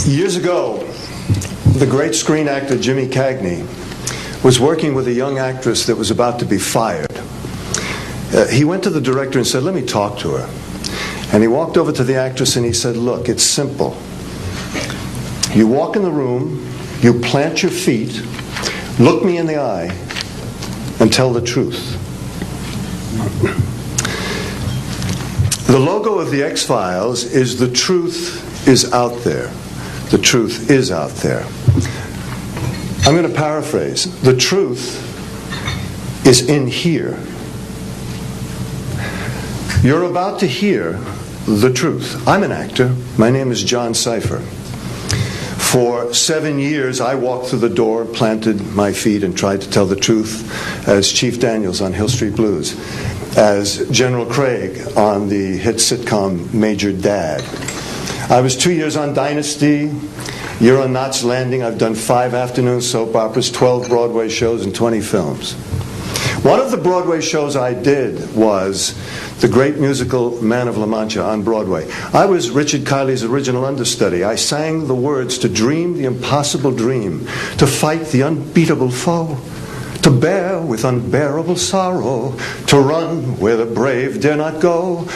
Years ago, the great screen actor Jimmy Cagney was working with a young actress that was about to be fired. He went to the director and said, "Let me talk to her." And he walked over to the actress and he said, "Look, it's simple. You walk in the room, you plant your feet, look me in the eye, and tell the truth." The logo of the X-Files is "The truth is out there." The truth is out there. I'm going to paraphrase. The truth is in here. You're about to hear the truth. I'm an actor. My name is John Cipher. For 7 years, I walked through the door, planted my feet, and tried to tell the truth as Chief Daniels on Hill Street Blues, as General Craig on the hit sitcom Major Dad. I was 2 years on Dynasty, year on Knots Landing. I've done 5 afternoon soap operas, 12 Broadway shows, and 20 films. One of the Broadway shows I did was the great musical Man of La Mancha on Broadway. I was Richard Kiley's original understudy. I sang the words to dream the impossible dream, to fight the unbeatable foe, to bear with unbearable sorrow, to run where the brave dare not go.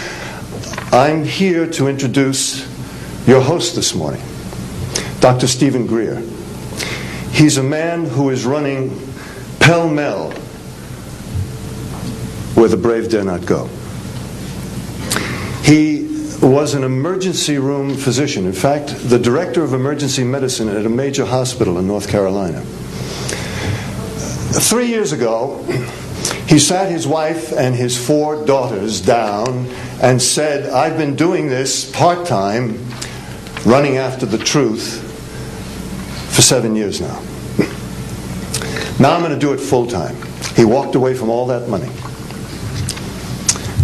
I'm here to introduce your host this morning, Dr. Steven Greer. He's a man who is running pell-mell where the brave dare not go. He was an emergency room physician. In fact, the director of emergency medicine at a major hospital in North Carolina. 3 years ago, he sat his wife and his 4 daughters down and said, "I've been doing this part-time, running after the truth, for 7 years now. Now I'm going to do it full-time." He walked away from all that money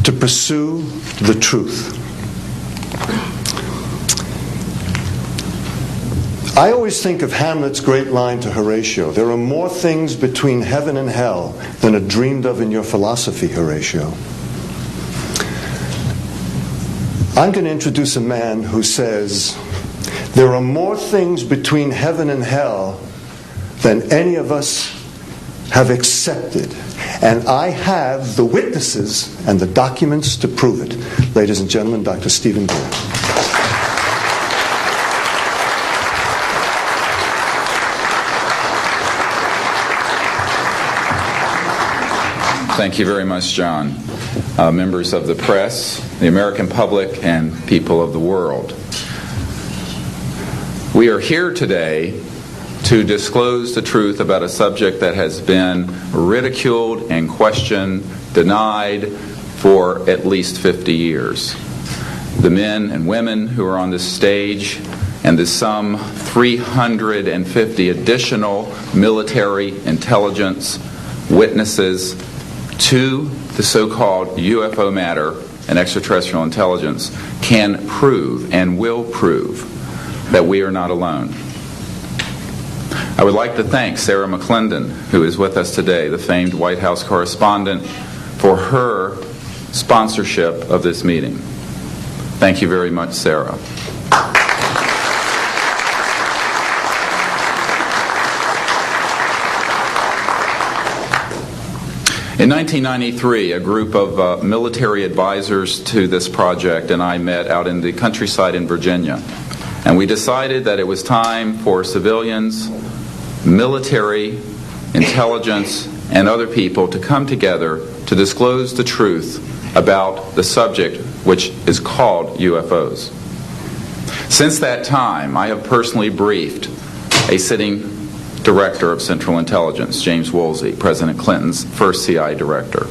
to pursue the truth. I always think of Hamlet's great line to Horatio, "There are more things between heaven and hell than are dreamed of in your philosophy, Horatio." I'm going to introduce a man who says, there are more things between heaven and hell than any of us have accepted. And I have the witnesses and the documents to prove it. Ladies and gentlemen, Dr. Steven Greer. Thank you very much, John. Members of the press, the American public, and people of the world. We are here today to disclose the truth about a subject that has been ridiculed and questioned, denied for at least 50 years. The men and women who are on this stage and the some 350 additional military intelligence witnesses to the so-called UFO matter and extraterrestrial intelligence can prove and will prove that we are not alone. I would like to thank Sarah McClendon, who is with us today, the famed White House correspondent, for her sponsorship of this meeting. Thank you very much, Sarah. In 1993, a group of military advisors to this project and I met out in the countryside in Virginia. And we decided that it was time for civilians, military, intelligence, and other people to come together to disclose the truth about the subject which is called UFOs. Since that time, I have personally briefed a sitting Director of Central Intelligence, James Woolsey, President Clinton's first CIA director.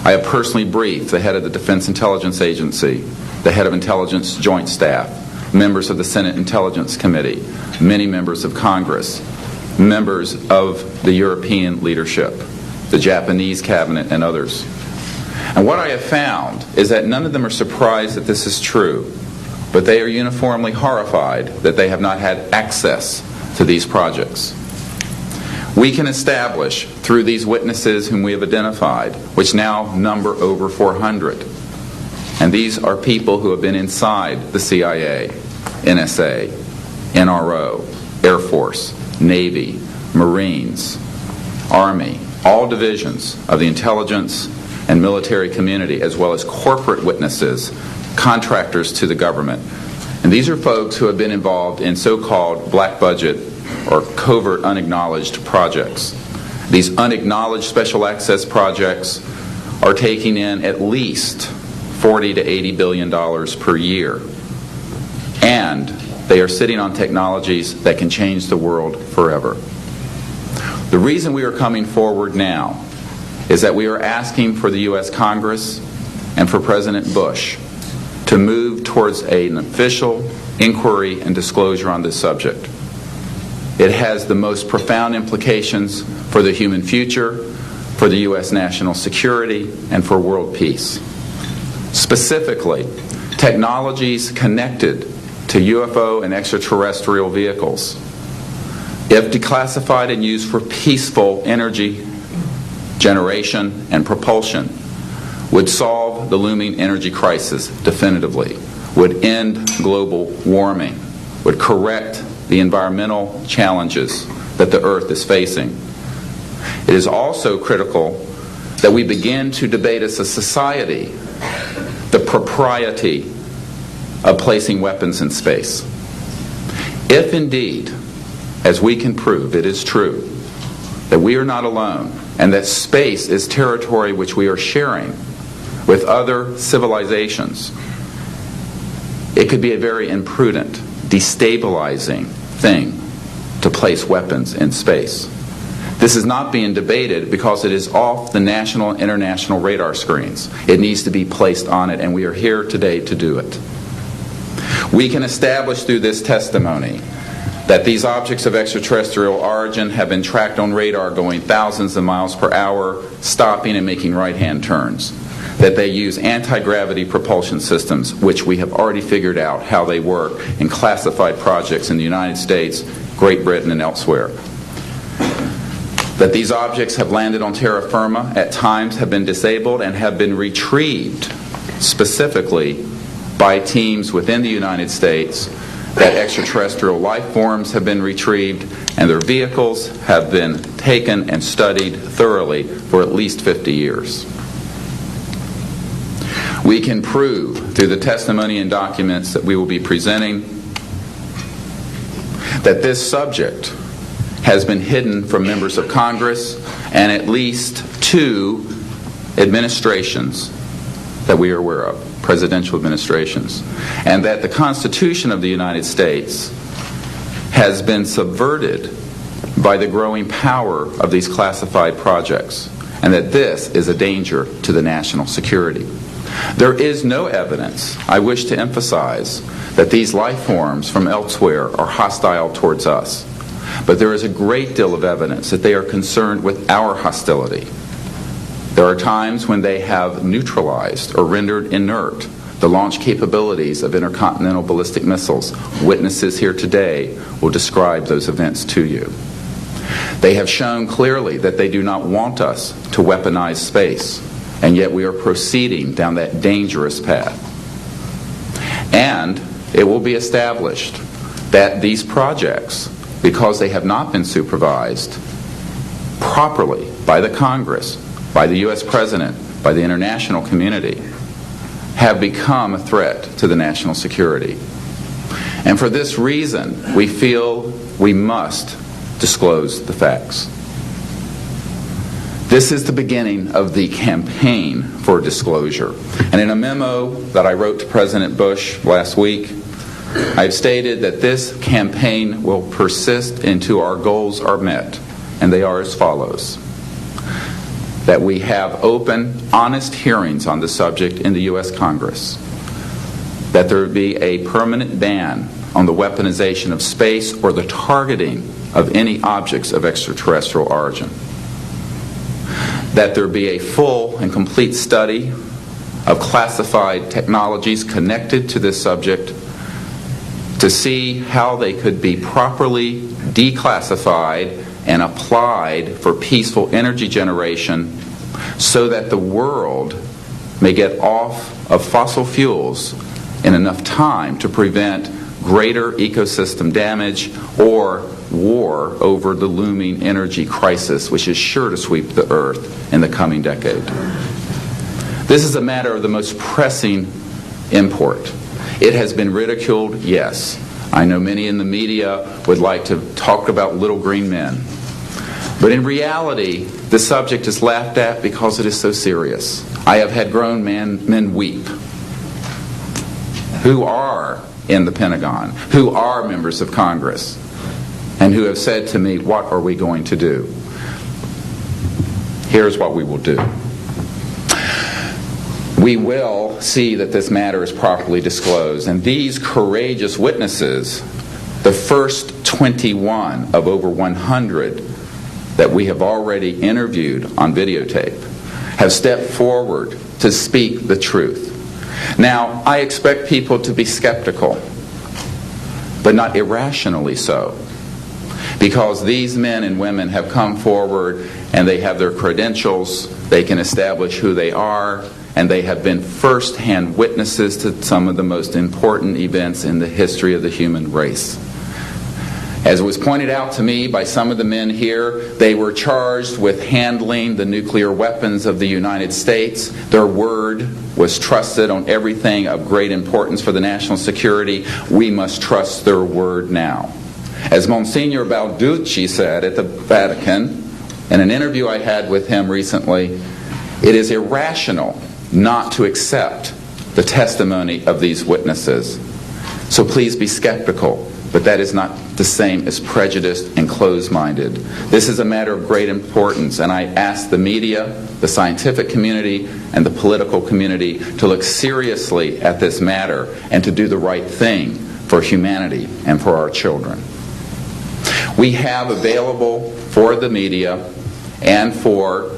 I have personally briefed the head of the Defense Intelligence Agency, the head of Intelligence Joint Staff, members of the Senate Intelligence Committee, many members of Congress, members of the European leadership, the Japanese cabinet, and others. And what I have found is that none of them are surprised that this is true, but they are uniformly horrified that they have not had access to these projects. We can establish through these witnesses whom we have identified, which now number over 400, and these are people who have been inside the CIA, NSA, NRO, Air Force, Navy, Marines, Army, all divisions of the intelligence and military community, as well as corporate witnesses, contractors to the government. And these are folks who have been involved in so-called black budget or covert unacknowledged projects. These unacknowledged special access projects are taking in at least $40 to $80 billion per year. And they are sitting on technologies that can change the world forever. The reason we are coming forward now is that we are asking for the U.S. Congress and for President Bush to move towards an official inquiry and disclosure on this subject. It has the most profound implications for the human future, for the U.S. national security, and for world peace. Specifically, technologies connected to UFO and extraterrestrial vehicles, if declassified and used for peaceful energy generation and propulsion, would solve the looming energy crisis definitively, would end global warming, would correct the environmental challenges that the Earth is facing. It is also critical that we begin to debate as a society the propriety of placing weapons in space. If indeed, as we can prove, it is true that we are not alone and that space is territory which we are sharing with other civilizations, it could be a very imprudent, destabilizing thing to place weapons in space. This is not being debated because it is off the national and international radar screens. It needs to be placed on it, and we are here today to do it. We can establish through this testimony that these objects of extraterrestrial origin have been tracked on radar going thousands of miles per hour, stopping and making right-hand turns. That they use anti-gravity propulsion systems, which we have already figured out how they work in classified projects in the United States, Great Britain, and elsewhere. That these objects have landed on terra firma, at times have been disabled, and have been retrieved specifically by teams within the United States, that extraterrestrial life forms have been retrieved, and their vehicles have been taken and studied thoroughly for at least 50 years. We can prove through the testimony and documents that we will be presenting that this subject has been hidden from members of Congress and at least 2 administrations that we are aware of, presidential administrations, and that the Constitution of the United States has been subverted by the growing power of these classified projects, and that this is a danger to the national security. There is no evidence, I wish to emphasize, that these life forms from elsewhere are hostile towards us. But there is a great deal of evidence that they are concerned with our hostility. There are times when they have neutralized or rendered inert the launch capabilities of intercontinental ballistic missiles. Witnesses here today will describe those events to you. They have shown clearly that they do not want us to weaponize space, and yet we are proceeding down that dangerous path. And it will be established that these projects, because they have not been supervised properly by the Congress, by the U.S. President, by the international community, have become a threat to the national security. And for this reason, we feel we must disclose the facts. This is the beginning of the campaign for disclosure. And in a memo that I wrote to President Bush last week, I've stated that this campaign will persist until our goals are met. And they are as follows: that we have open, honest hearings on the subject in the U.S. Congress, that there be a permanent ban on the weaponization of space or the targeting of any objects of extraterrestrial origin, that there be a full and complete study of classified technologies connected to this subject to see how they could be properly declassified and applied for peaceful energy generation so that the world may get off of fossil fuels in enough time to prevent greater ecosystem damage, or war over the looming energy crisis, which is sure to sweep the Earth in the coming decade. This is a matter of the most pressing import. It has been ridiculed, yes. I know many in the media would like to talk about little green men. But in reality, the subject is laughed at because it is so serious. I have had grown men weep who are in the Pentagon, who are members of Congress, and who have said to me, what are we going to do? Here's what we will do. We will see that this matter is properly disclosed, and these courageous witnesses, the first 21 of over 100 that we have already interviewed on videotape, have stepped forward to speak the truth. Now, I expect people to be skeptical, but not irrationally so, because these men and women have come forward and they have their credentials, they can establish who they are, and they have been first-hand witnesses to some of the most important events in the history of the human race. As was pointed out to me by some of the men here, they were charged with handling the nuclear weapons of the United States. Their word was trusted on everything of great importance for the national security. We must trust their word now. As Monsignor Balducci said at the Vatican, in an interview I had with him recently, it is irrational not to accept the testimony of these witnesses. So please be skeptical, but that is not the same as prejudiced and closed-minded. This is a matter of great importance, and I ask the media, the scientific community, and the political community to look seriously at this matter and to do the right thing for humanity and for our children. We have available for the media and for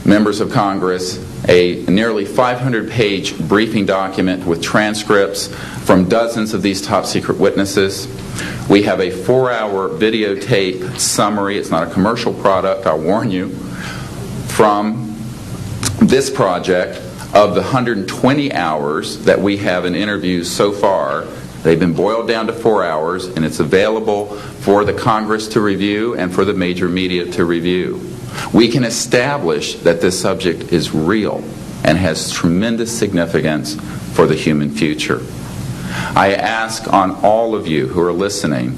members of Congress a nearly 500-page briefing document with transcripts from dozens of these top-secret witnesses. We have a 4-hour videotape summary. It's not a commercial product, I'll warn you, from this project of the 120 hours that we have in interviews so far. They've been boiled down to 4 hours, and it's available for the Congress to review and for the major media to review. We can establish that this subject is real and has tremendous significance for the human future. I ask on all of you who are listening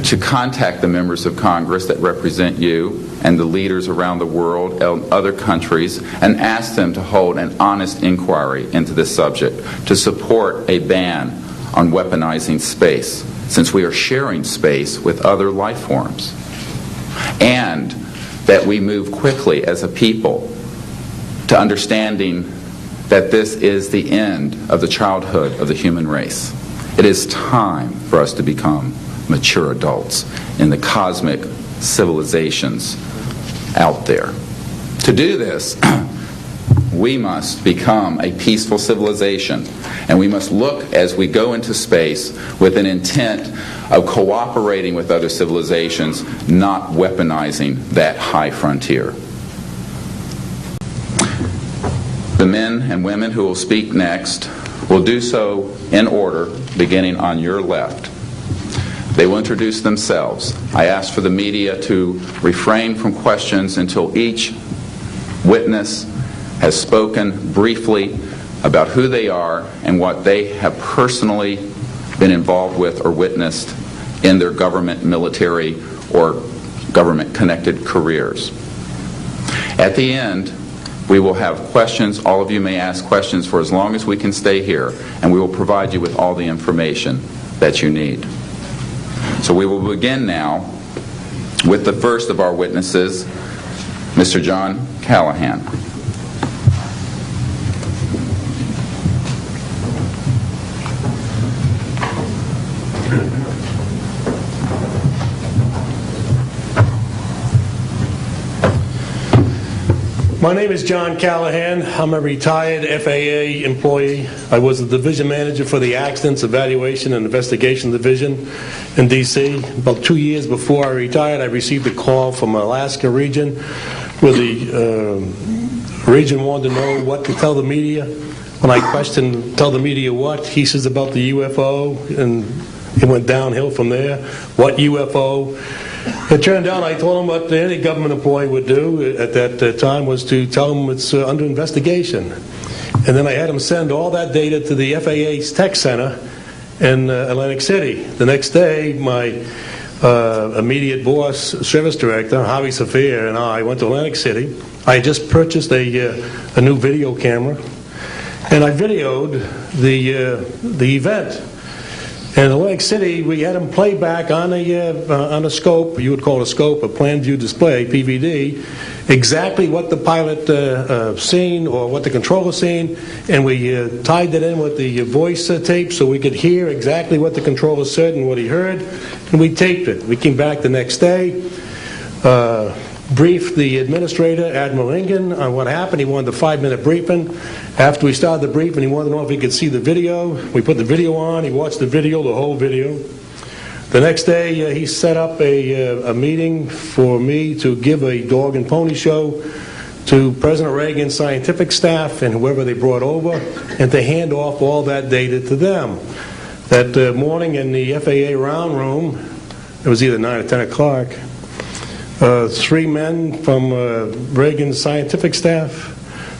to contact the members of Congress that represent you and the leaders around the world and other countries and ask them to hold an honest inquiry into this subject, to support a ban on weaponizing space, since we are sharing space with other life forms, and that we move quickly as a people to understanding that this is the end of the childhood of the human race. It is time for us to become mature adults in the cosmic civilizations out there. To do this, we must become a peaceful civilization, and we must look as we go into space with an intent of cooperating with other civilizations, not weaponizing that high frontier. The men and women who will speak next will do so in order, beginning on your left. They will introduce themselves. I ask for the media to refrain from questions until each witness has spoken briefly about who they are and what they have personally been involved with or witnessed in their government, military, or government-connected careers. At the end, we will have questions. All of you may ask questions for as long as we can stay here, and we will provide you with all the information that you need. So we will begin now with the first of our witnesses, Mr. John Callahan. My name is John Callahan. I'm a retired FAA employee. I was the division manager for the Accidents Evaluation and Investigation Division in D.C. About 2 years before I retired, I received a call from Alaska region where the region wanted to know what to tell the media. When I questioned, tell the media what, he says about the UFO and It went downhill from there. What UFO? It turned out I told them what any government employee would do at that time was to tell them it's under investigation. And then I had them send all that data to the FAA's tech center in Atlantic City. The next day, my immediate boss, service director, Javi Safir, and I went to Atlantic City. I had just purchased a new video camera, and I videoed the event. And in Atlantic City, we had them play back on a scope, you would call it a scope, a plan view display, PVD, exactly what the pilot seen or what the controller seen, and we tied that in with the voice tape so we could hear exactly what the controller said and what he heard, and we taped it. We came back the next day, briefed the administrator, Admiral Ingen, on what happened. He wanted a 5-minute briefing. After we started the briefing, he wanted to know if he could see the video. We put the video on. He watched the video, the whole video. The next day, he set up a meeting for me to give a dog and pony show to President Reagan's scientific staff and whoever they brought over, and to hand off all that data to them. That morning in the FAA round room, it was either 9 or 10 o'clock, 3 men from Reagan's scientific staff,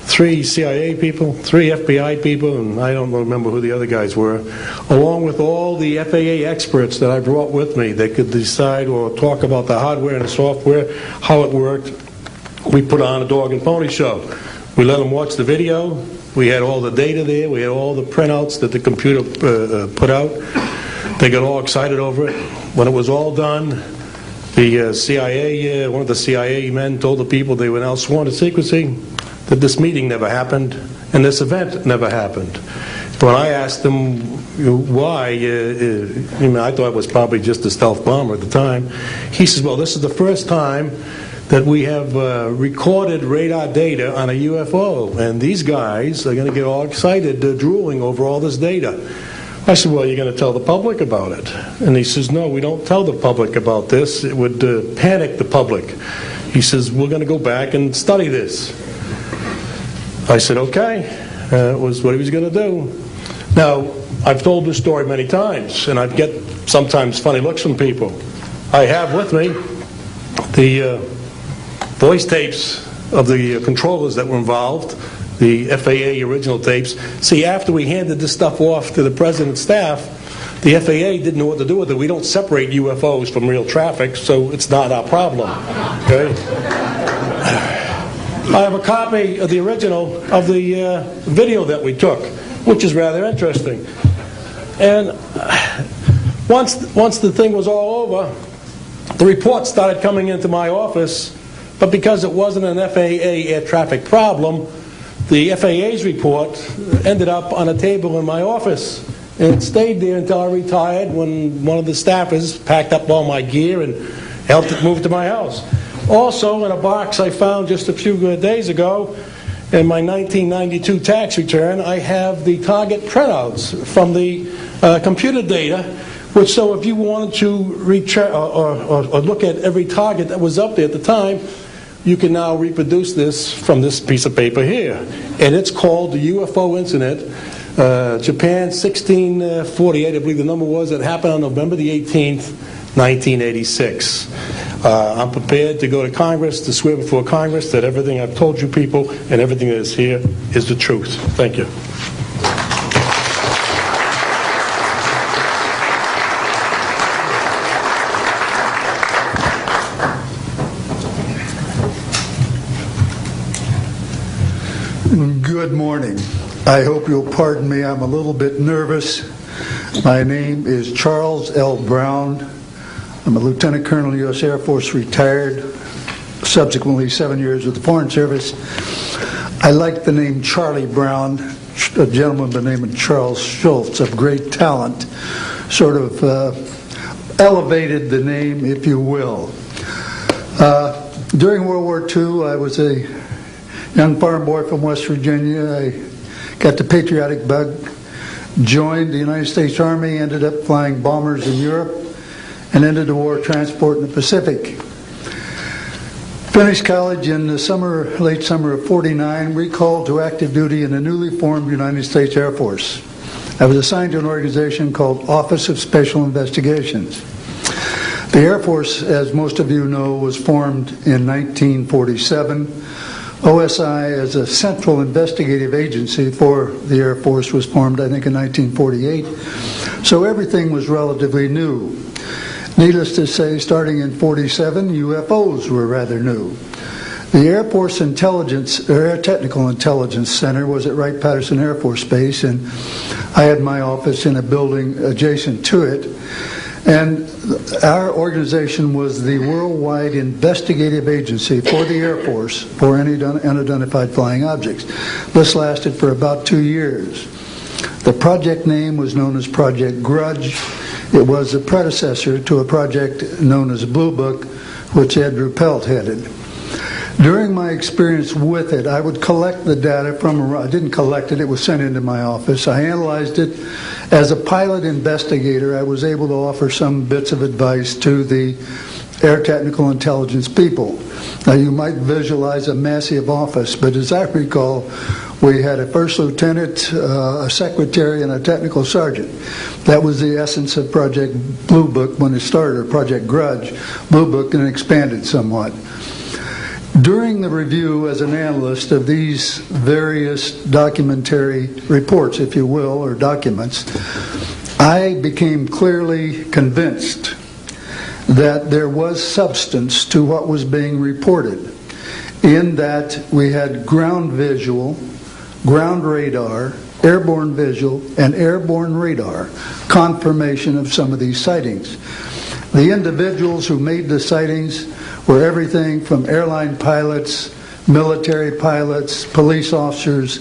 3 CIA people, 3 FBI people, and I don't remember who the other guys were, along with all the FAA experts that I brought with me that could decide or talk about the hardware and the software, how it worked. We put on a dog and pony show. We let them watch the video. We had all the data there. We had all the printouts that the computer put out. They got all excited over it. When it was all done, the CIA, one of the CIA men told the people they were now sworn to secrecy, that this meeting never happened and this event never happened. When I asked them why, I thought it was probably just a stealth bomber at the time. He says, well, this is the first time that we have recorded radar data on a UFO, and these guys are going to get all excited, drooling over all this data. I said, well, you're going to tell the public about it? And he says, no, we don't tell the public about this. It would panic the public. He says, we're going to go back and study this. I said, okay. It was what he was going to do. Now, I've told this story many times, and I get sometimes funny looks from people. I have with me the voice tapes of the controllers that were involved, the FAA original tapes. See, after we handed this stuff off to the President's staff, the FAA didn't know what to do with it. We don't separate UFOs from real traffic, so it's not our problem. Okay? I have a copy of the original of the video that we took, which is rather interesting. And once the thing was all over, the reports started coming into my office, but because it wasn't an FAA air traffic problem, the FAA's report ended up on a table in my office, and it stayed there until I retired, when one of the staffers packed up all my gear and helped it move to my house. Also, in a box I found just a few days ago in my 1992 tax return, I have the target printouts from the computer data, which, so if you wanted to or look at every target that was up there at the time, you can now reproduce this from this piece of paper here. And it's called the UFO Incident, Japan 1648, I believe the number was. It happened on November the 18th, 1986. I'm prepared to go to Congress, to swear before Congress that everything I've told you people and everything that is here is the truth. Thank you. Good morning. I hope you'll pardon me. I'm a little bit nervous. My name is Charles L. Brown. I'm a Lieutenant Colonel, U.S. Air Force, retired, subsequently 7 years with the Foreign Service. I like the name Charlie Brown. A gentleman by the name of Charles Schultz, of great talent, sort of elevated the name, if you will. During World War II, I was a young farm boy from West Virginia. I got the patriotic bug, joined the United States Army, ended up flying bombers in Europe, and ended the war transport in the Pacific. Finished college in the late summer of '49, recalled to active duty in the newly formed United States Air Force. I was assigned to an organization called Office of Special Investigations. The Air Force, as most of you know, was formed in 1947. OSI, as a central investigative agency for the Air Force, was formed, I think, in 1948. So everything was relatively new. Needless to say, starting in 47, UFOs were rather new. The Air Force Air Technical Intelligence Center was at Wright-Patterson Air Force Base, and I had my office in a building adjacent to it. And our organization was the worldwide investigative agency for the Air Force for any unidentified flying objects. This lasted for about 2 years. The project name was known as Project Grudge. It was a predecessor to a project known as Blue Book, which Andrew Pelt headed. During my experience with it, I would collect the data I didn't collect it, it was sent into my office. I analyzed it. As a pilot investigator, I was able to offer some bits of advice to the Air Technical Intelligence people. Now, you might visualize a massive office, but as I recall, we had a first lieutenant, a secretary, and a technical sergeant. That was the essence of Project Blue Book when it started, or Project Grudge. Blue Book, and expanded somewhat. During the review as an analyst of these various documentary reports, if you will, or documents, I became clearly convinced that there was substance to what was being reported, in that we had ground visual, ground radar, airborne visual, and airborne radar confirmation of some of these sightings. The individuals who made the sightings were everything from airline pilots, military pilots, police officers,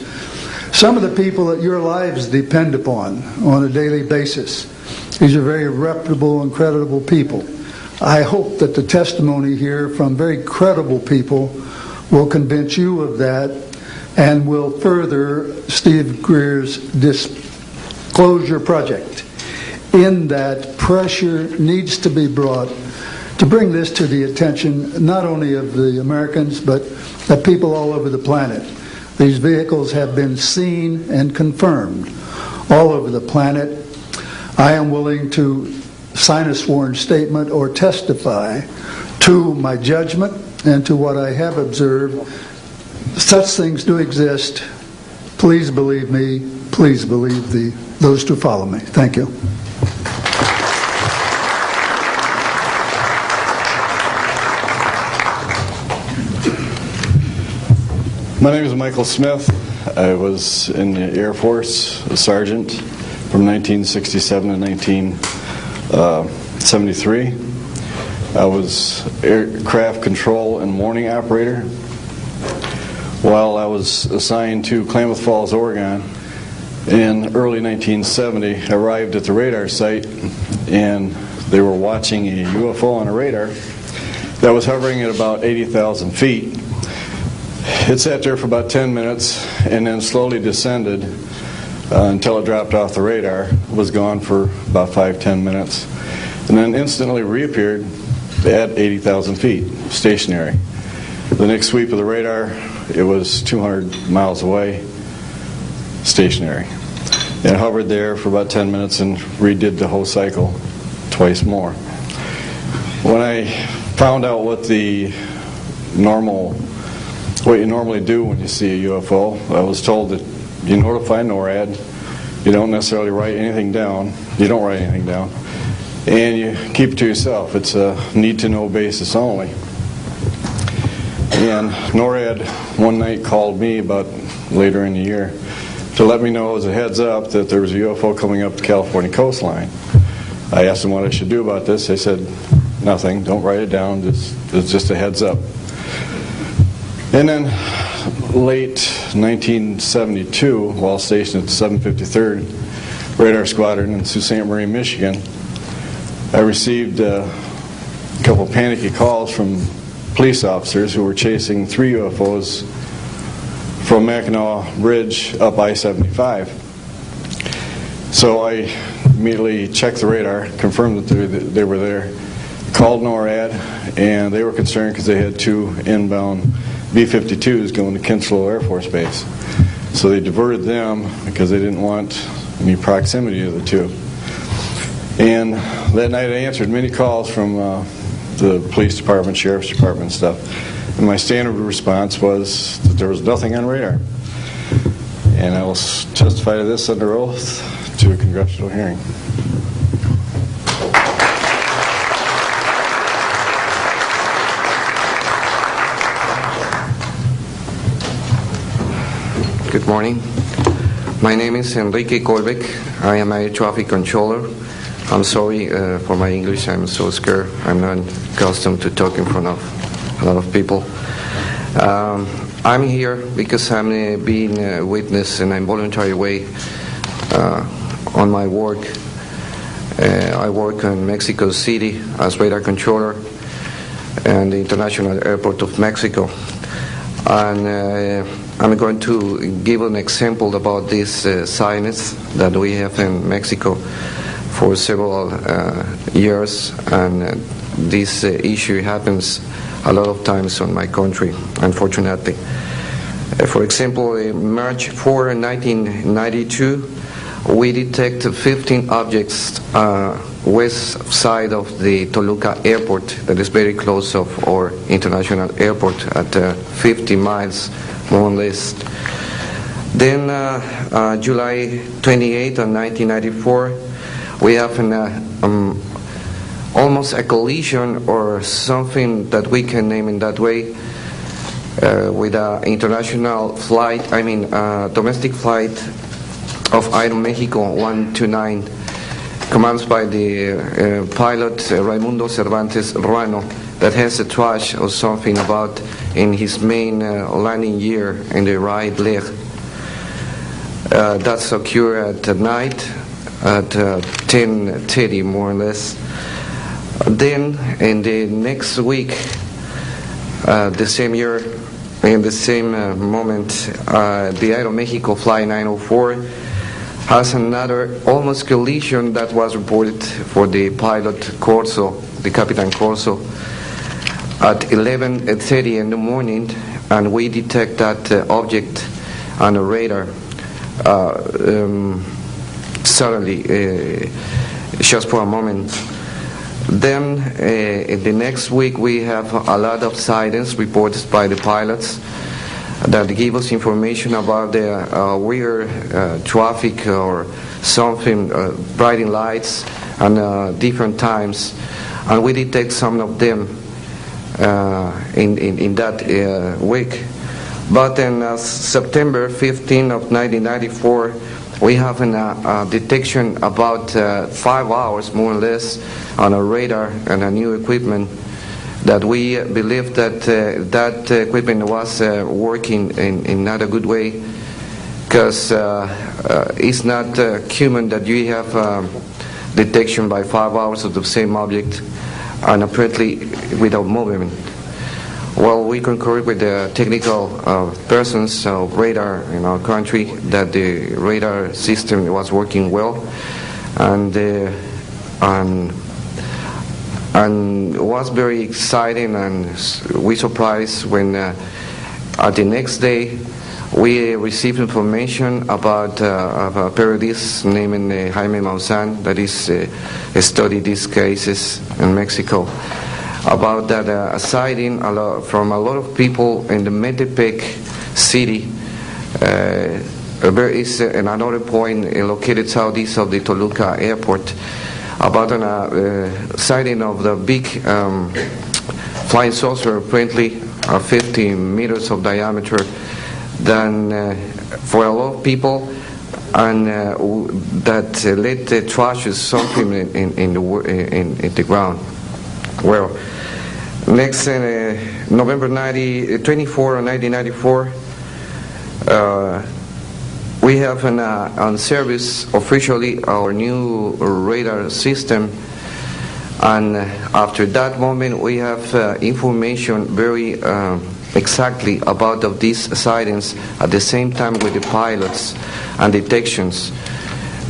some of the people that your lives depend upon on a daily basis. These are very reputable and credible people. I hope that the testimony here from very credible people will convince you of that and will further Steve Greer's disclosure project, in that pressure needs to be brought to bring this to the attention not only of the Americans, but the people all over the planet. These vehicles have been seen and confirmed all over the planet. I am willing to sign a sworn statement or testify to my judgment and to what I have observed. Such things do exist. Please believe me. Please believe those who follow me. Thank you. My name is Michael Smith. I was in the Air Force, a sergeant from 1967 to 1973. I was aircraft control and morning operator. While I was assigned to Klamath Falls, Oregon, in early 1970, I arrived at the radar site, and they were watching a UFO on a radar that was hovering at about 80,000 feet. It sat there for about 10 minutes and then slowly descended until it dropped off the radar. It was gone for about 5-10 minutes, and then instantly reappeared at 80,000 feet, stationary. The next sweep of the radar, it was 200 miles away, stationary. It hovered there for about 10 minutes and redid the whole cycle twice more. When I found out what you normally do when you see a UFO, I was told that you notify NORAD, you don't necessarily write anything down, and you keep it to yourself. It's a need-to-know basis only. And NORAD one night called me about later in the year to let me know as a heads up that there was a UFO coming up the California coastline. I asked them what I should do about this. They said, nothing, don't write it down, it's just a heads up. And then late 1972, while stationed at the 753rd Radar Squadron in Sault Ste. Marie, Michigan, I received a couple panicky calls from police officers who were chasing 3 UFOs from Mackinac Bridge up I-75. So I immediately checked the radar, confirmed that they were there, called NORAD, and they were concerned because they had 2 inbound B-52s going to Kinslow Air Force Base. So they diverted them because they didn't want any proximity to the two. And that night I answered many calls from the police department, sheriff's department and stuff. And my standard response was that there was nothing on radar. And I will testify to this under oath to a congressional hearing. Good morning. My name is Enrique Colbeck. I am a air traffic controller. I'm sorry for my English. I'm so scared. I'm not accustomed to talk in front of a lot of people. I'm here because I'm being a witness in a voluntary way on my work. I work in Mexico City as radar controller and the International Airport of Mexico. And I'm going to give an example about this science that we have in Mexico for several years, and this issue happens a lot of times on my country, unfortunately. For example, in March 4, 1992, we detected 15 objects west side of the Toluca airport that is very close of our international airport at 50 miles more or less. Then July 28 of 1994, we have almost a collision or something that we can name in that way with an international flight, domestic flight of Aeromexico 129, commanded by the pilot Raimundo Cervantes Ruano, that has a trash or something about in his main landing gear in the right leg. That's occurred at night at 10:30 more or less. Then in the next week, the same year, in the same moment, the Aeromexico Flight 904 has another almost collision that was reported for the pilot Corso, the Capitan Corso, at 11:30 in the morning, and we detect that object on a radar suddenly, just for a moment. Then in the next week we have a lot of sightings reported by the pilots that give us information about the weird traffic or something, brighting lights and different times, and we detect some of them in that week. But in September 15 of 1994, we have a detection about 5 hours more or less on a radar and a new equipment that we believe that that equipment was working in not a good way, because it's not human that you have detection by 5 hours of the same object and apparently without movement. Well, we concur with the technical persons of radar in our country that the radar system was working well, and was very exciting, and we surprised when at the next day we received information about a periodist named Jaime Maussan that is studied these cases in Mexico, about that a sighting from a lot of people in the Metepec city. There is another point located southeast of the Toluca airport, about a sighting of the big flying saucer, apparently 50 meters of diameter, then for a lot of people, and that led the trashes something in the ground. Well, next November 24 of 1994, we have on service officially our new radar system, and after that moment we have information very exactly about of these sightings at the same time with the pilots and detections.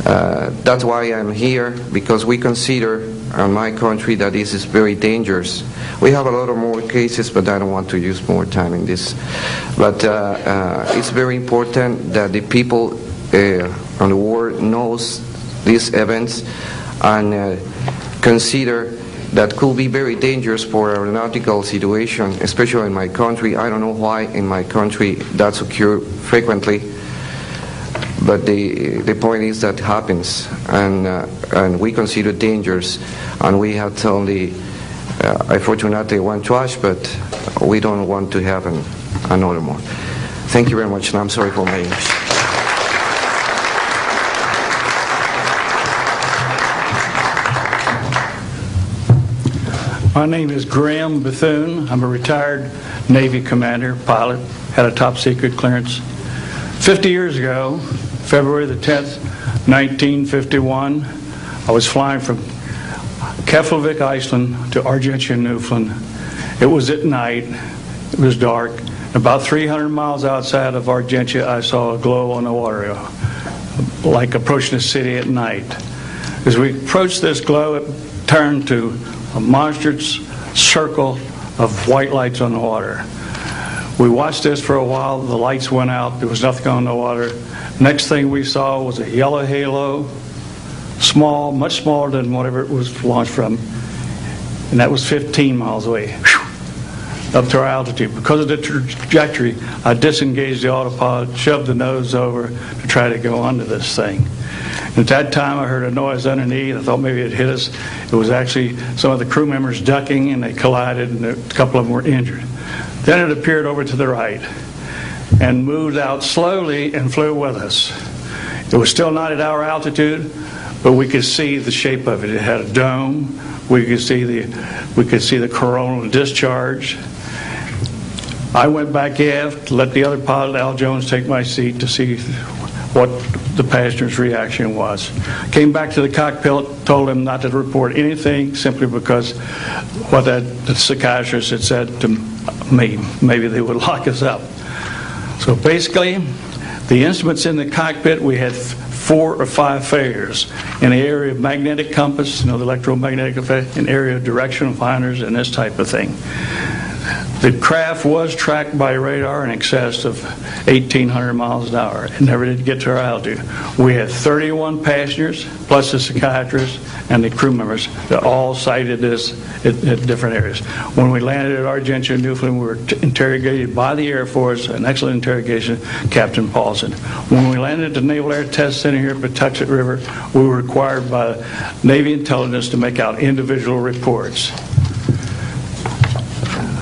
That's why I'm here, because we consider in my country that this is very dangerous. We have a lot of more cases, but I don't want to use more time in this. But it's very important that the people and the world knows these events and consider that could be very dangerous for aeronautical situation, especially in my country. I don't know why in my country that's occur frequently, but the point is that happens, and we consider dangers, and we have only, unfortunately, one trash, but we don't want to have another more. Thank you very much, and I'm sorry for my English. My name is Graham Bethune. I'm a retired Navy commander, pilot, had a top secret clearance. 50 years ago, February the 10th, 1951, I was flying from Keflavik, Iceland to Argentia, Newfoundland. It was at night, it was dark. About 300 miles outside of Argentia, I saw a glow on the water, like approaching the city at night. As we approached this glow, it turned to a monstrous circle of white lights on the water. We watched this for a while. The lights went out. There was nothing on the water. Next thing we saw was a yellow halo, small, much smaller than whatever it was launched from, and that was 15 miles away, up to our altitude. Because of the trajectory, I disengaged the autopilot, shoved the nose over to try to go under this thing. At that time, I heard a noise underneath. I thought maybe it hit us. It was actually some of the crew members ducking, and they collided, and a couple of them were injured. Then it appeared over to the right and moved out slowly and flew with us. It was still not at our altitude, but we could see the shape of it. It had a dome. We could see the coronal discharge. I went back aft to let the other pilot, Al Jones, take my seat to see what the passenger's reaction was. Came back to the cockpit, told him not to report anything, simply because what the psychiatrist had said to me, maybe they would lock us up. So basically, the instruments in the cockpit, we had 4 or 5 failures in the area of magnetic compass, the electromagnetic effect, in area of directional finders, and this type of thing. The craft was tracked by radar in excess of 1,800 miles an hour. It never did get to our altitude. We had 31 passengers, plus the psychiatrist and the crew members, that all cited this at different areas. When we landed at Argentia, Newfoundland, we were interrogated by the Air Force, an excellent interrogation, Captain Paulson. When we landed at the Naval Air Test Center here at Patuxent River, we were required by Navy intelligence to make out individual reports.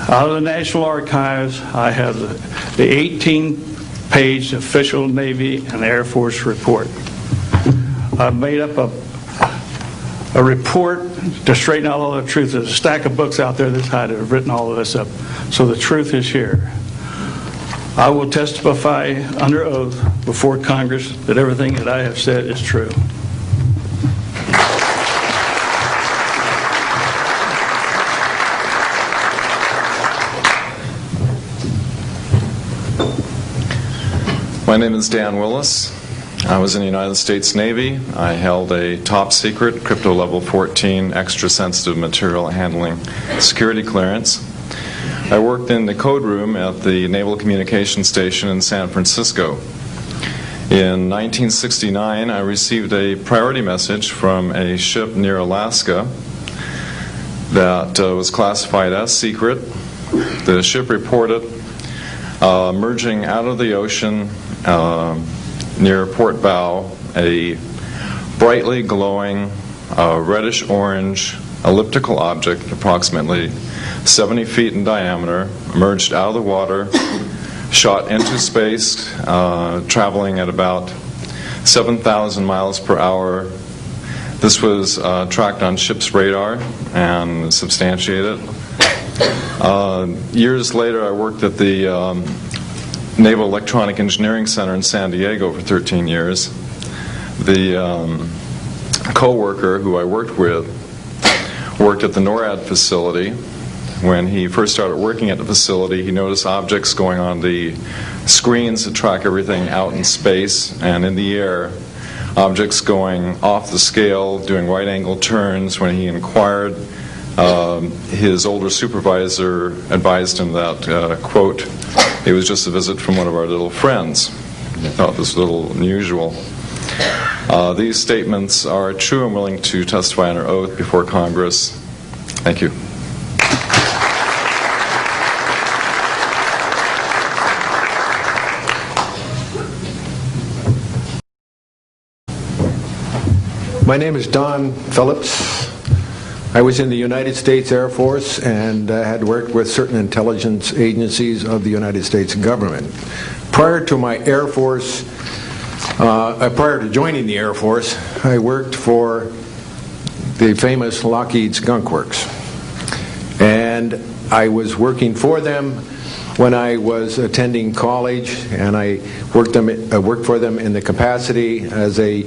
Out of the National Archives, I have the 18-page official Navy and Air Force report. I've made up a report to straighten out all the truth. There's a stack of books out there this high that have written all of this up. So the truth is here. I will testify under oath before Congress that everything that I have said is true. My name is Dan Willis. I was in the United States Navy. I held a top secret, crypto level 14, extra sensitive material handling security clearance. I worked in the code room at the Naval Communications Station in San Francisco. In 1969, I received a priority message from a ship near Alaska that was classified as secret. The ship reported emerging out of the ocean near port bow, a brightly glowing reddish-orange elliptical object, approximately 70 feet in diameter, emerged out of the water, shot into space, traveling at about 7,000 miles per hour. This was tracked on ship's radar and substantiated. Years later, I worked at the Naval Electronic Engineering Center in San Diego for 13 years. The co-worker who I worked with worked at the NORAD facility. When he first started working at the facility, he noticed objects going on the screens that track everything out in space and in the air, objects going off the scale, doing right-angle turns. When he inquired, his older supervisor advised him that, quote, it was just a visit from one of our little friends. I thought this was a little unusual. These statements are true and willing to testify under oath before Congress. Thank you. My name is Don Phillips. I was in the United States Air Force and had worked with certain intelligence agencies of the United States government. Prior to my Air Force, prior to joining the Air Force, I worked for the famous Lockheed Skunk Works. And I was working for them when I was attending college, and I worked for them in the capacity as a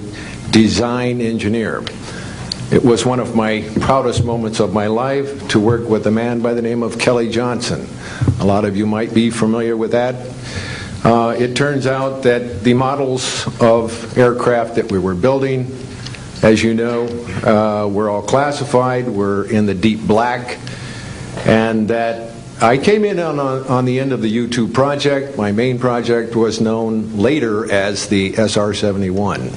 design engineer. It was one of my proudest moments of my life to work with a man by the name of Kelly Johnson. A lot of you might be familiar with that. It turns out that the models of aircraft that we were building, as you know, were all classified, were in the deep black, and that I came in on the end of the U-2 project. My main project was known later as the SR-71.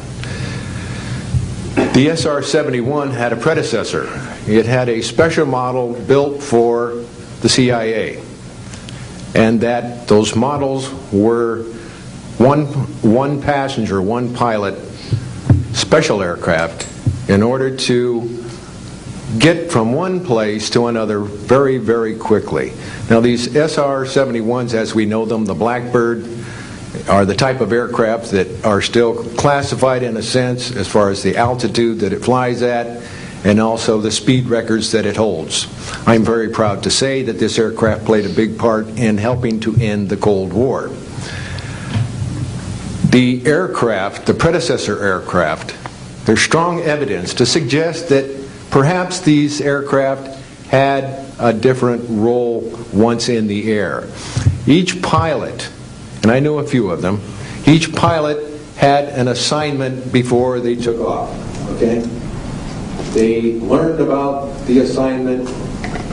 The SR-71 had a predecessor. It had a special model built for the CIA, and that those models were one passenger, one pilot special aircraft in order to get from one place to another very, very quickly. Now these SR-71s, as we know them, the Blackbird, are the type of aircraft that are still classified in a sense as far as the altitude that it flies at and also the speed records that it holds. I'm very proud to say that this aircraft played a big part in helping to end the Cold War. The aircraft, the predecessor aircraft, there's strong evidence to suggest that perhaps these aircraft had a different role once in the air. Each pilot, and I know a few of them, each pilot had an assignment before they took off, okay? They learned about the assignment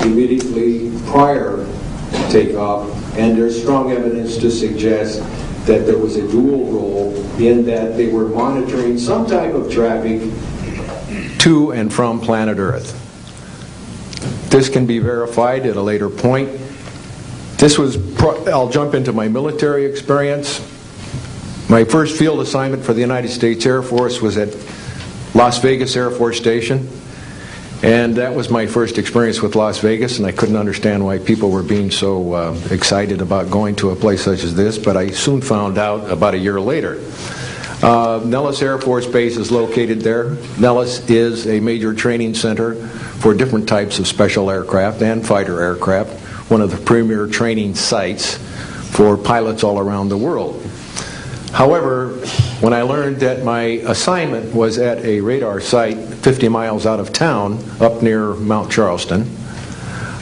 immediately prior to takeoff, and there's strong evidence to suggest that there was a dual role in that they were monitoring some type of traffic to and from planet Earth. This can be verified at a later point. I'll jump into my military experience. My first field assignment for the United States Air Force was at Las Vegas Air Force Station, and that was my first experience with Las Vegas, and I couldn't understand why people were being so excited about going to a place such as this, but I soon found out about a year later. Nellis Air Force Base is located there. Nellis is a major training center for different types of special aircraft and fighter aircraft, one of the premier training sites for pilots all around the world. However, when I learned that my assignment was at a radar site 50 miles out of town, up near Mount Charleston,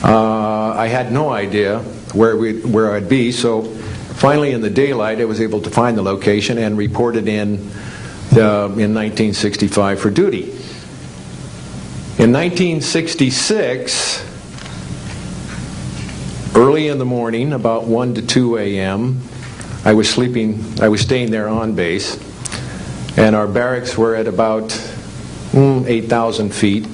I had no idea where I'd be, so finally in the daylight I was able to find the location and reported in 1965 for duty. In 1966, early in the morning, about 1 to 2 a.m., I was staying there on base, and our barracks were at about 8,000 feet.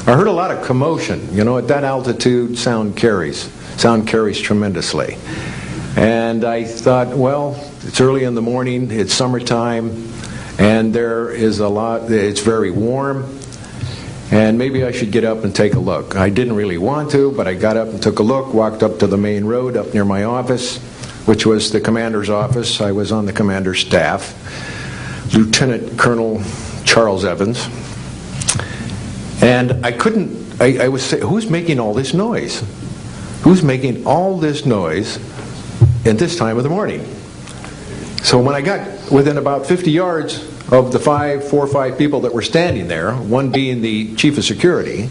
I heard a lot of commotion. You know, at that altitude, sound carries tremendously. And I thought, well, it's early in the morning, it's summertime, and it's very warm, and maybe I should get up and take a look. I didn't really want to, but I got up and took a look, walked up to the main road up near my office, which was the commander's office. I was on the commander's staff, Lieutenant Colonel Charles Evans. And I was saying, who's making all this noise? Who's making all this noise at this time of the morning? So when I got within about 50 yards of the 4 or 5 people that were standing there, one being the chief of security,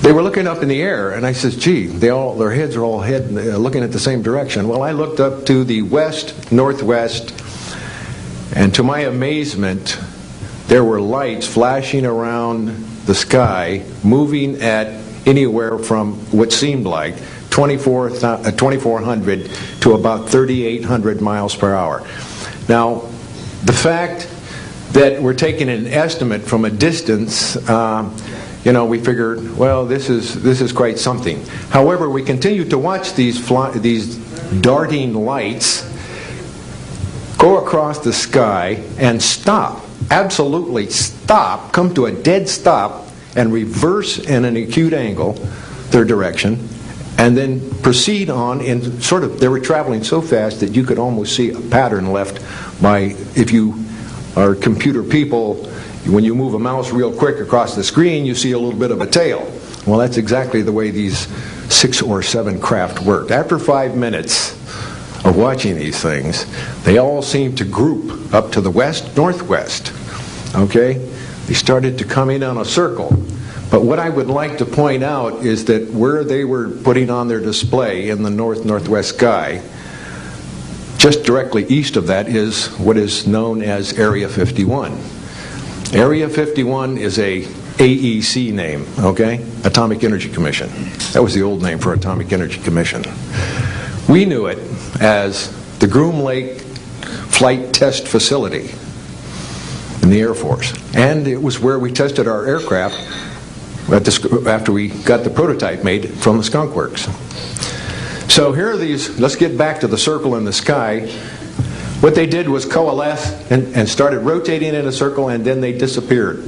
they were looking up in the air, and I said, gee, their heads are all looking at the same direction. Well, I looked up to the west, northwest, and to my amazement, there were lights flashing around the sky, moving at anywhere from what seemed like 2,400 to about 3,800 miles per hour. Now, the fact that we're taking an estimate from a distance, we figured, well, this is quite something. However, we continued to watch these darting lights go across the sky and stop, absolutely stop, come to a dead stop, and reverse in an acute angle their direction, and then proceed on in they were traveling so fast that you could almost see a pattern left by, if you are computer people, when you move a mouse real quick across the screen, you see a little bit of a tail. Well, that's exactly the way these 6 or 7 craft worked. After 5 minutes of watching these things, they all seemed to group up to the west-northwest. Okay? They started to come in on a circle. But what I would like to point out is that where they were putting on their display in the north-northwest sky, just directly east of that is what is known as Area 51. Area 51 is a AEC name, okay? Atomic Energy Commission. That was the old name for Atomic Energy Commission. We knew it as the Groom Lake Flight Test Facility in the Air Force. And it was where we tested our aircraft after we got the prototype made from the Skunk Works. So here are these, let's get back to the circle in the sky. What they did was coalesce and started rotating in a circle, and then they disappeared.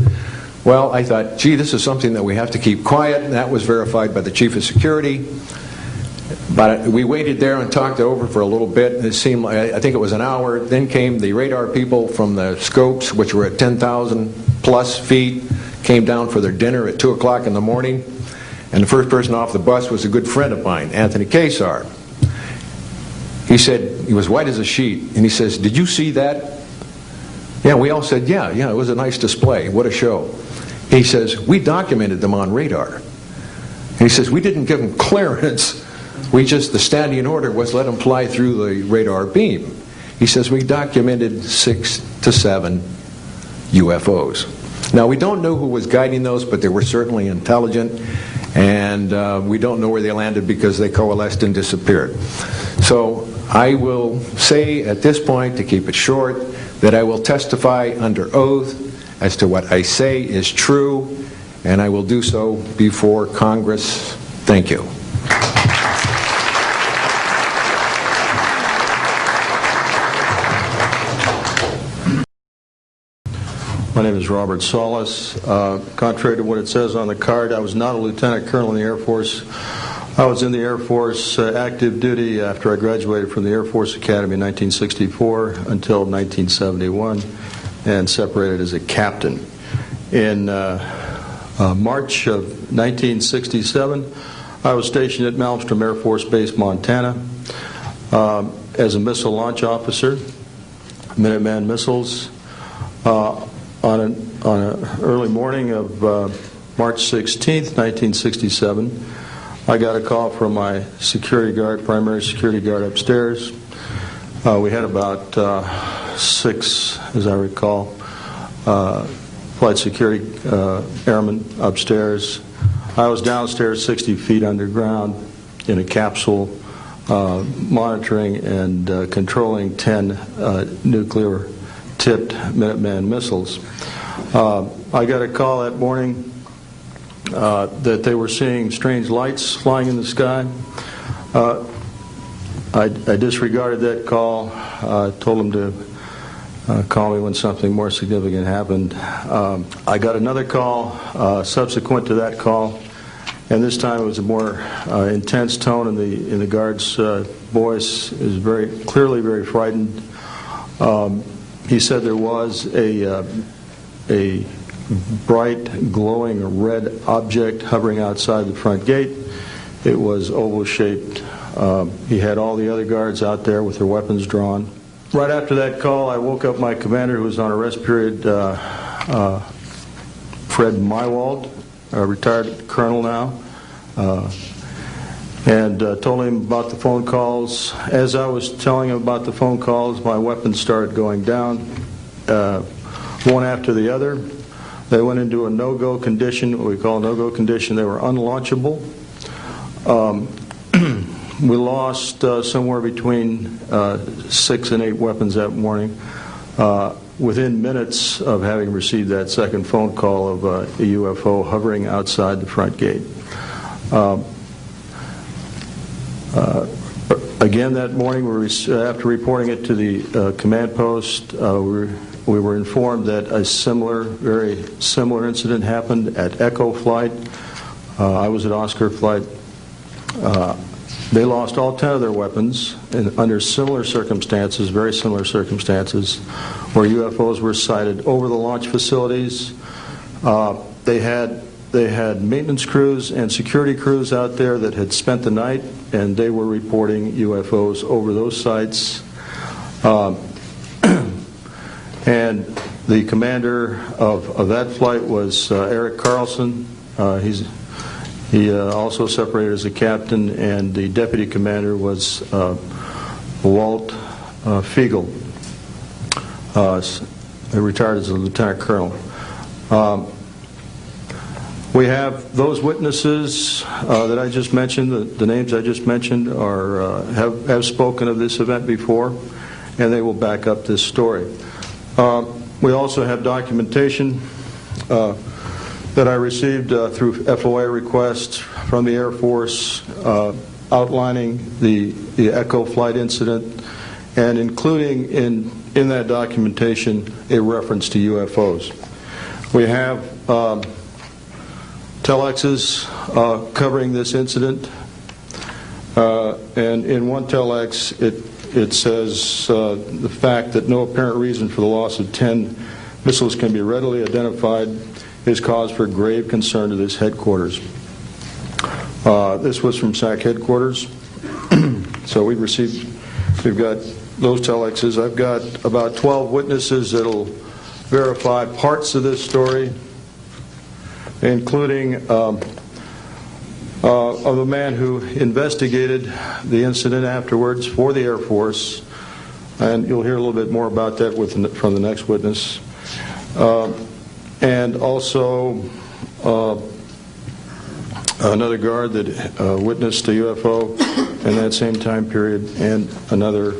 Well, I thought, gee, this is something that we have to keep quiet, and that was verified by the Chief of Security. But we waited there and talked it over for a little bit, and it seemed like, I think it was an hour. Then came the radar people from the scopes, which were at 10,000 plus feet, came down for their dinner at 2 o'clock in the morning. And the first person off the bus was a good friend of mine, Anthony Kesar. He said, he was white as a sheet, and he says, "Did you see that?" Yeah, we all said, yeah, it was a nice display. What a show. He says, "We documented them on radar." And he says, "We didn't give them clearance. The standing order was let them fly through the radar beam." He says, "We documented 6 to 7 UFOs. Now, we don't know who was guiding those, but they were certainly intelligent. And we don't know where they landed because they coalesced and disappeared. So I will say at this point, to keep it short, that I will testify under oath as to what I say is true, and I will do so before Congress. Thank you. My name is Robert Solis. Contrary to what it says on the card, I was not a lieutenant colonel in the Air Force. I was in the Air Force active duty after I graduated from the Air Force Academy in 1964 until 1971 and separated as a captain. In March of 1967, I was stationed at Malmstrom Air Force Base, Montana, as a missile launch officer, Minuteman missiles. On an early morning of March 16th, 1967, I got a call from my primary security guard upstairs. We had about 6, as I recall, flight security airmen upstairs. I was downstairs 60 feet underground in a capsule monitoring and controlling 10 nuclear-tipped Minuteman missiles. I got a call that morning that they were seeing strange lights flying in the sky. I disregarded that call, told them to call me when something more significant happened. I got another call subsequent to that call, and this time it was a more intense tone in the guard's voice. It was very clearly very frightened. He said there was a bright, glowing red object hovering outside the front gate. It was oval-shaped. He had all the other guards out there with their weapons drawn. Right after that call, I woke up my commander, who was on a rest period, Fred Mywald, a retired colonel now, and told him about the phone calls. As I was telling him about the phone calls, my weapons started going down, one after the other. They went into a no-go condition, what we call a no-go condition. They were unlaunchable. We lost somewhere between 6 and 8 weapons that morning. within minutes of having received that second phone call of a UFO hovering outside the front gate. Again, that morning, after reporting it to the command post, we were informed that a very similar incident happened at Echo Flight. I was at Oscar Flight. They lost all 10 of their weapons under similar circumstances, very similar circumstances, where UFOs were sighted over the launch facilities. They had maintenance crews and security crews out there that had spent the night, and they were reporting UFOs over those sites. And the commander of that flight was Eric Carlson. He also separated as a captain, and the deputy commander was Walt Fiegel, retired as a lieutenant colonel. We have those witnesses that I just mentioned, the names I just mentioned, have spoken of this event before, and they will back up this story. We also have documentation that I received through FOA requests from the Air Force outlining the Echo Flight incident, and including in that documentation a reference to UFOs. We have telexes covering this incident, and in one telex it says the fact that no apparent reason for the loss of 10 missiles can be readily identified is cause for grave concern to this headquarters. This was from SAC headquarters. So we've got those telexes. I've got about 12 witnesses that'll verify parts of this story, including of a man who investigated the incident afterwards for the Air Force, and you'll hear a little bit more about that from the next witness. And also another guard that witnessed a UFO in that same time period, and another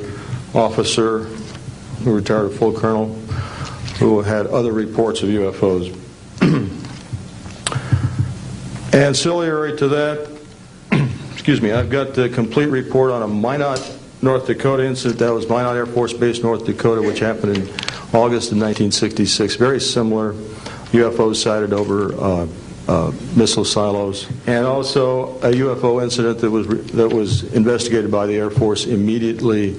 officer who retired a full colonel who had other reports of UFOs. Ancillary to that, excuse me, I've got the complete report on a Minot, North Dakota incident. That was Minot Air Force Base, North Dakota, which happened in August of 1966. Very similar. UFOs sighted over missile silos, and also a UFO incident that was investigated by the Air Force immediately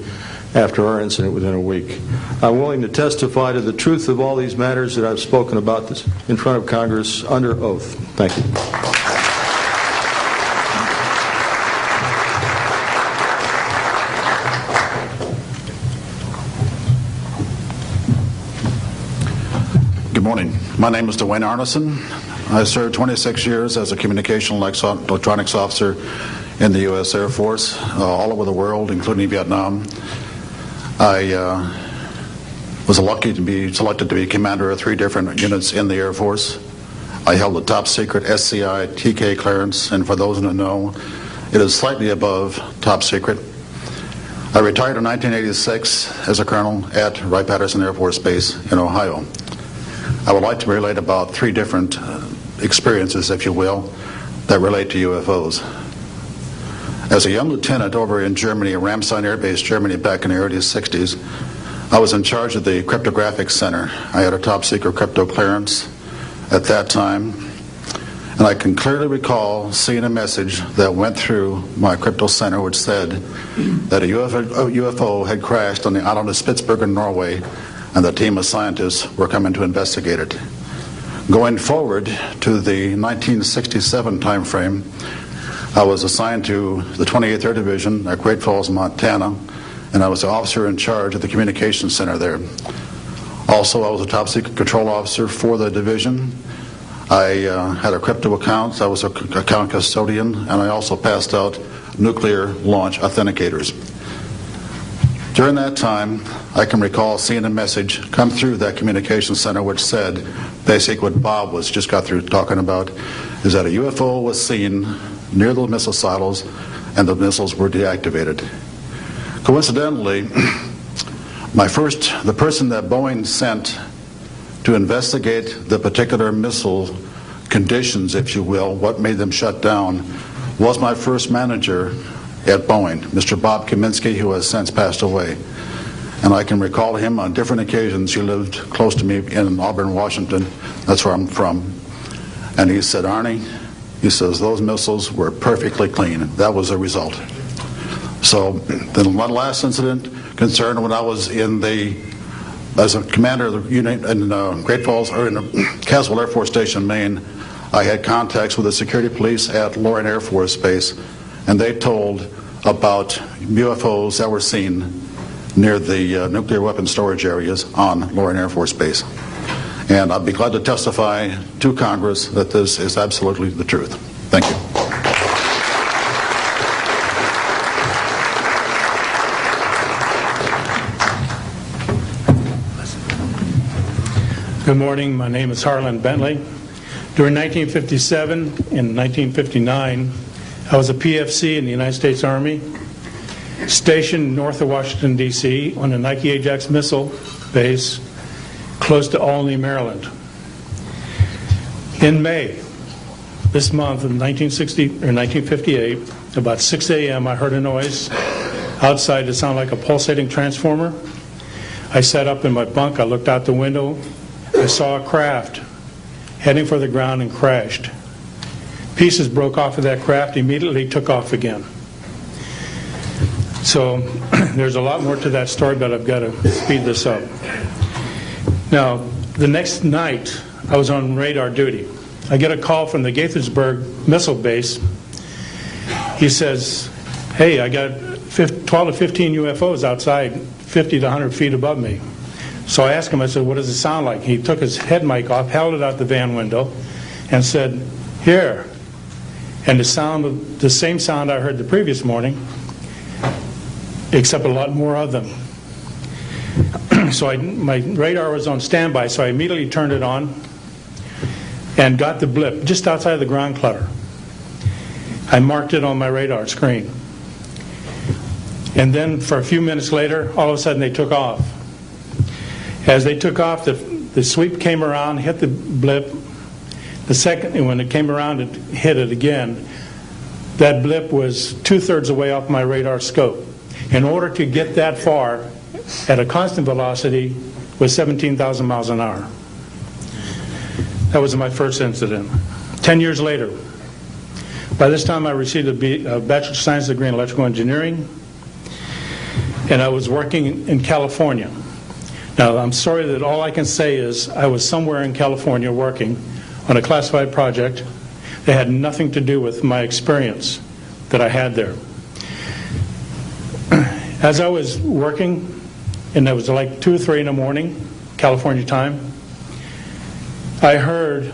after our incident within a week. I'm willing to testify to the truth of all these matters that I've spoken about this in front of Congress under oath. Thank you. Good morning. My name is Dwayne Arneson. I served 26 years as a communication electronics officer in the U.S. Air Force, all over the world, including Vietnam. I was lucky to be selected to be commander of 3 different units in the Air Force. I held a top secret SCI TK clearance, and for those who don't know, it is slightly above top secret. I retired in 1986 as a colonel at Wright-Patterson Air Force Base in Ohio. I would like to relate about 3 different experiences, if you will, that relate to UFOs. As a young lieutenant over in Germany, Ramstein Air Base, Germany, back in the early 60s, I was in charge of the cryptographic center. I had a top secret crypto clearance at that time, and I can clearly recall seeing a message that went through my crypto center which said that a UFO had crashed on the island of Spitsbergen, Norway, and the team of scientists were coming to investigate it. Going forward to the 1967 time frame, I was assigned to the 28th Air Division at Great Falls, Montana, and I was the officer in charge of the communications center there. Also, I was a top secret control officer for the division. I had a crypto account. I was an account custodian, and I also passed out nuclear launch authenticators. During that time, I can recall seeing a message come through that communication center which said, basically what Bob just got through talking about, is that a UFO was seen near the missile silos and the missiles were deactivated. Coincidentally, The person that Boeing sent to investigate the particular missile conditions, if you will, what made them shut down, was my first manager at Boeing, Mr. Bob Kaminsky, who has since passed away. And I can recall him on different occasions. He lived close to me in Auburn, Washington. That's where I'm from. And he said, Arnie, he says, those missiles were perfectly clean. That was the result. So the one last incident concerned when I was as a commander of the unit in Great Falls, or in Caswell Air Force Station, Maine. I had contacts with the security police at Loring Air Force Base, and they told about UFOs that were seen near the nuclear weapon storage areas on Loring Air Force Base. And I'd be glad to testify to Congress that this is absolutely the truth. Thank you. Good morning. My name is Harlan Bentley. During 1957 and 1959, I was a PFC in the United States Army, stationed north of Washington, D.C. on a Nike Ajax missile base close to Olney, Maryland. In May, this month of 1958, about 6 a.m., I heard a noise outside that sounded like a pulsating transformer. I sat up in my bunk. I looked out the window. I saw a craft heading for the ground and crashed. Pieces broke off of that craft, immediately took off again. So there's a lot more to that story, but I've got to speed this up. Now, the next night, I was on radar duty. I get a call from the Gaithersburg missile base. He says, hey, I got 12 to 15 UFOs outside, 50 to 100 feet above me. So I asked him, I said, what does it sound like? He took his head mic off, held it out the van window, and said, here. And the same sound I heard the previous morning, except a lot more of them. So my radar was on standby, so I immediately turned it on and got the blip just outside of the ground clutter. I marked it on my radar screen. And then for a few minutes later, all of a sudden they took off. As they took off, the sweep came around, hit the blip. The second, and when it came around, it hit it again. That blip was 2/3 away off my radar scope. In order to get that far at a constant velocity was 17,000 miles an hour. That was my first incident. 10 years later, by this time I received a Bachelor of Science degree in Electrical Engineering, and I was working in California. Now, I'm sorry that all I can say is I was somewhere in California working on a classified project that had nothing to do with my experience that I had there. As I was working, and it was like 2 or 3 in the morning, California time, I heard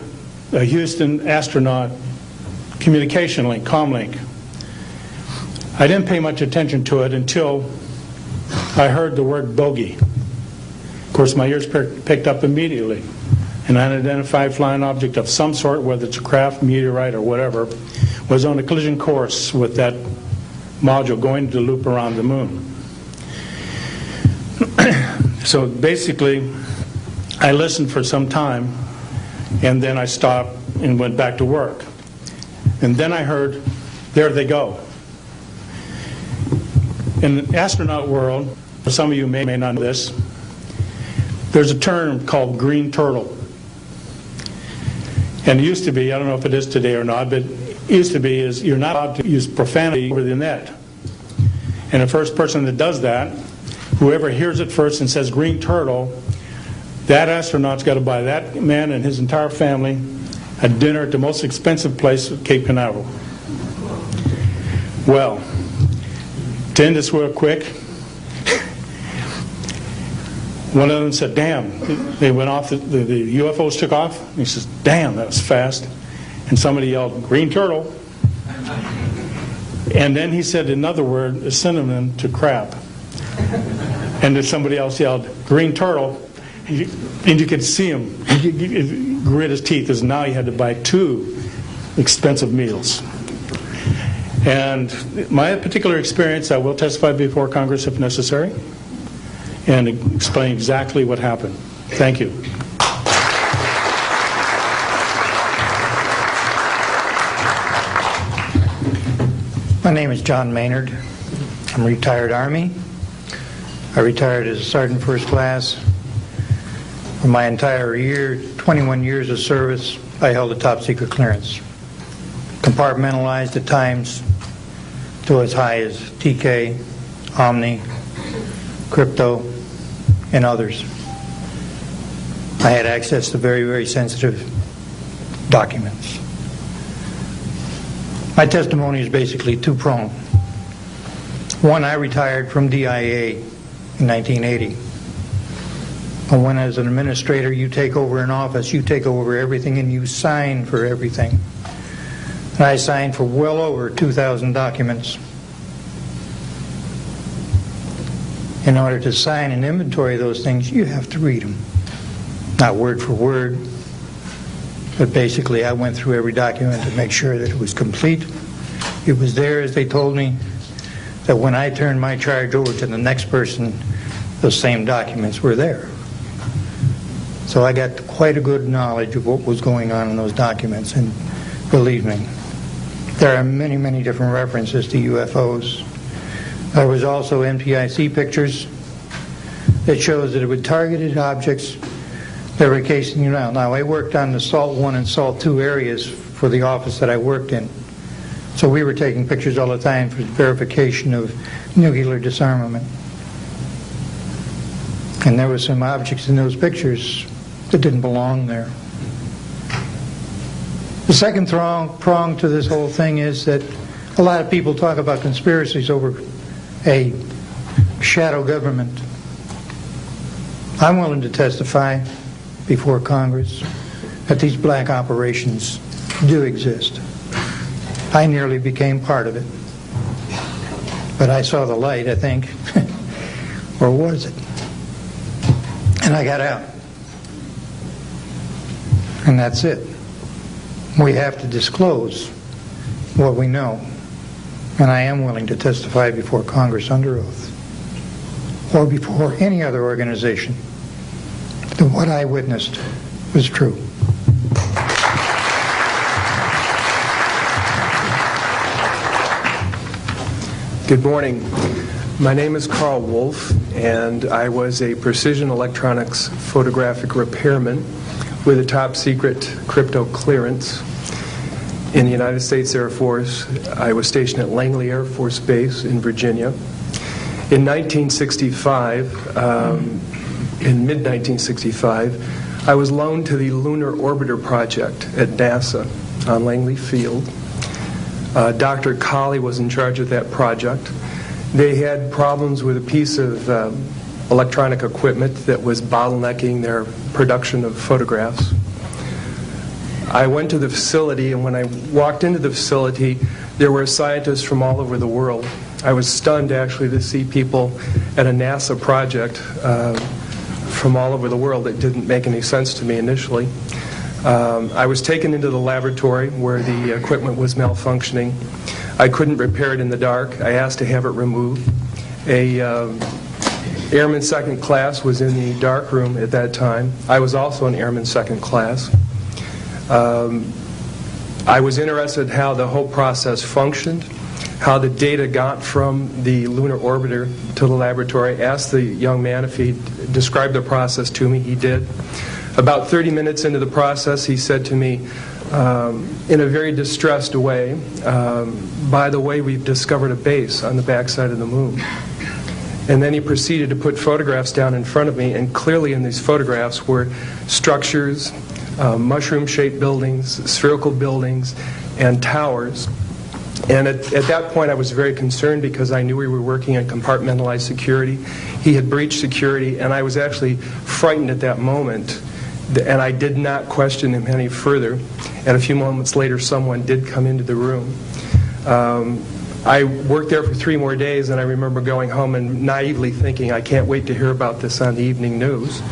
a Houston astronaut communication link, comlink. I didn't pay much attention to it until I heard the word bogey. Of course, my ears picked up immediately. An unidentified flying object of some sort, whether it's a craft, meteorite, or whatever, was on a collision course with that module going to loop around the moon. So basically, I listened for some time, and then I stopped and went back to work. And then I heard, there they go. In the astronaut world, some of you may not know this, there's a term called green turtle. And it used to be, I don't know if it is today or not, but it used to be is you're not allowed to use profanity over the net. And the first person that does that, whoever hears it first and says green turtle, that astronaut's got to buy that man and his entire family a dinner at the most expensive place at Cape Canaveral. Well, to end this real quick, one of them said, damn, they went off, the UFOs took off. And he says, damn, that was fast. And somebody yelled, green turtle. And then he said another word, a synonym to crap. And then somebody else yelled, green turtle. And you could see him grit his teeth, because now he had to buy 2 expensive meals. And my particular experience, I will testify before Congress if necessary, and explain exactly what happened. Thank you. My name is John Maynard. I'm a retired Army. I retired as a Sergeant First Class. For my entire 21 years of service, I held a top secret clearance. Compartmentalized at times to as high as TK, Omni, Crypto, and others. I had access to very, very sensitive documents. My testimony is basically two-pronged. One, I retired from DIA in 1980. And when as an administrator you take over an office, you take over everything and you sign for everything. And I signed for well over 2,000 documents. In order to sign and inventory those things, you have to read them. Not word for word, but basically I went through every document to make sure that it was complete. It was there as they told me, that when I turned my charge over to the next person, those same documents were there. So I got quite a good knowledge of what was going on in those documents, and believe me, there are many, many different references to UFOs. There was also NPIC pictures that shows that it would targeted objects that were casing you out. Now, I worked on the SALT 1 and SALT 2 areas for the office that I worked in. So we were taking pictures all the time for verification of nuclear disarmament. And there were some objects in those pictures that didn't belong there. The second prong to this whole thing is that a lot of people talk about conspiracies over a shadow government. I'm willing to testify before Congress that these black operations do exist. I nearly became part of it. But I saw the light, I think. Or was it? And I got out. And that's it. We have to disclose what we know. And I am willing to testify before Congress under oath, or before any other organization, that what I witnessed was true. Good morning. My name is Carl Wolf, and I was a precision electronics photographic repairman with a top secret crypto clearance in the United States Air Force. I was stationed at Langley Air Force Base in Virginia. In 1965, in mid-1965, I was loaned to the Lunar Orbiter Project at NASA on Langley Field. Dr. Colley was in charge of that project. They had problems with a piece of electronic equipment that was bottlenecking their production of photographs. I went to the facility, and when I walked into the facility, there were scientists from all over the world. I was stunned, actually, to see people at a NASA project from all over the world. It didn't make any sense to me initially. I was taken into the laboratory where the equipment was malfunctioning. I couldn't repair it in the dark. I asked to have it removed. A Airman Second Class was in the dark room at that time. I was also an Airman Second Class. I was interested in how the whole process functioned, how the data got from the lunar orbiter to the laboratory. I asked the young man if he'd describe the process to me. He did. About 30 minutes into the process, he said to me, in a very distressed way, by the way, we've discovered a base on the backside of the moon. And then he proceeded to put photographs down in front of me, and clearly in these photographs were structures, mushroom-shaped buildings, spherical buildings, and towers. And at that point I was very concerned because I knew we were working on compartmentalized security. He had breached security, and I was actually frightened at that moment. And I did not question him any further. And a few moments later, someone did come into the room. I worked there for 3 more days, and I remember going home and naively thinking, I can't wait to hear about this on the evening news.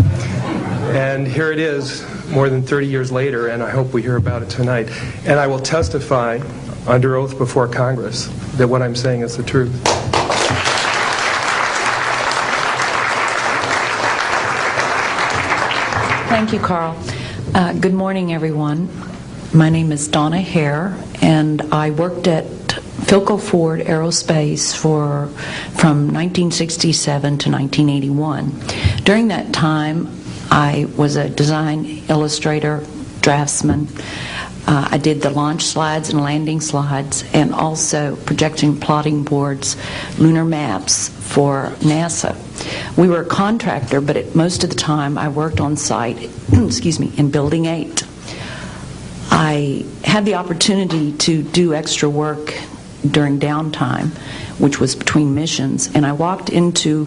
And here it is, more than 30 years later, and I hope we hear about it tonight. And I will testify under oath before Congress that what I'm saying is the truth. Thank you, Carl. Good morning, everyone. My name is Donna Hare, and I worked at Philco Ford Aerospace from 1967 to 1981. During that time, I was a design illustrator, draftsman. I did the launch slides and landing slides, and also projection plotting boards, lunar maps for NASA. We were a contractor, but most of the time I worked on site, in Building 8. I had the opportunity to do extra work during downtime, which was between missions, and I walked into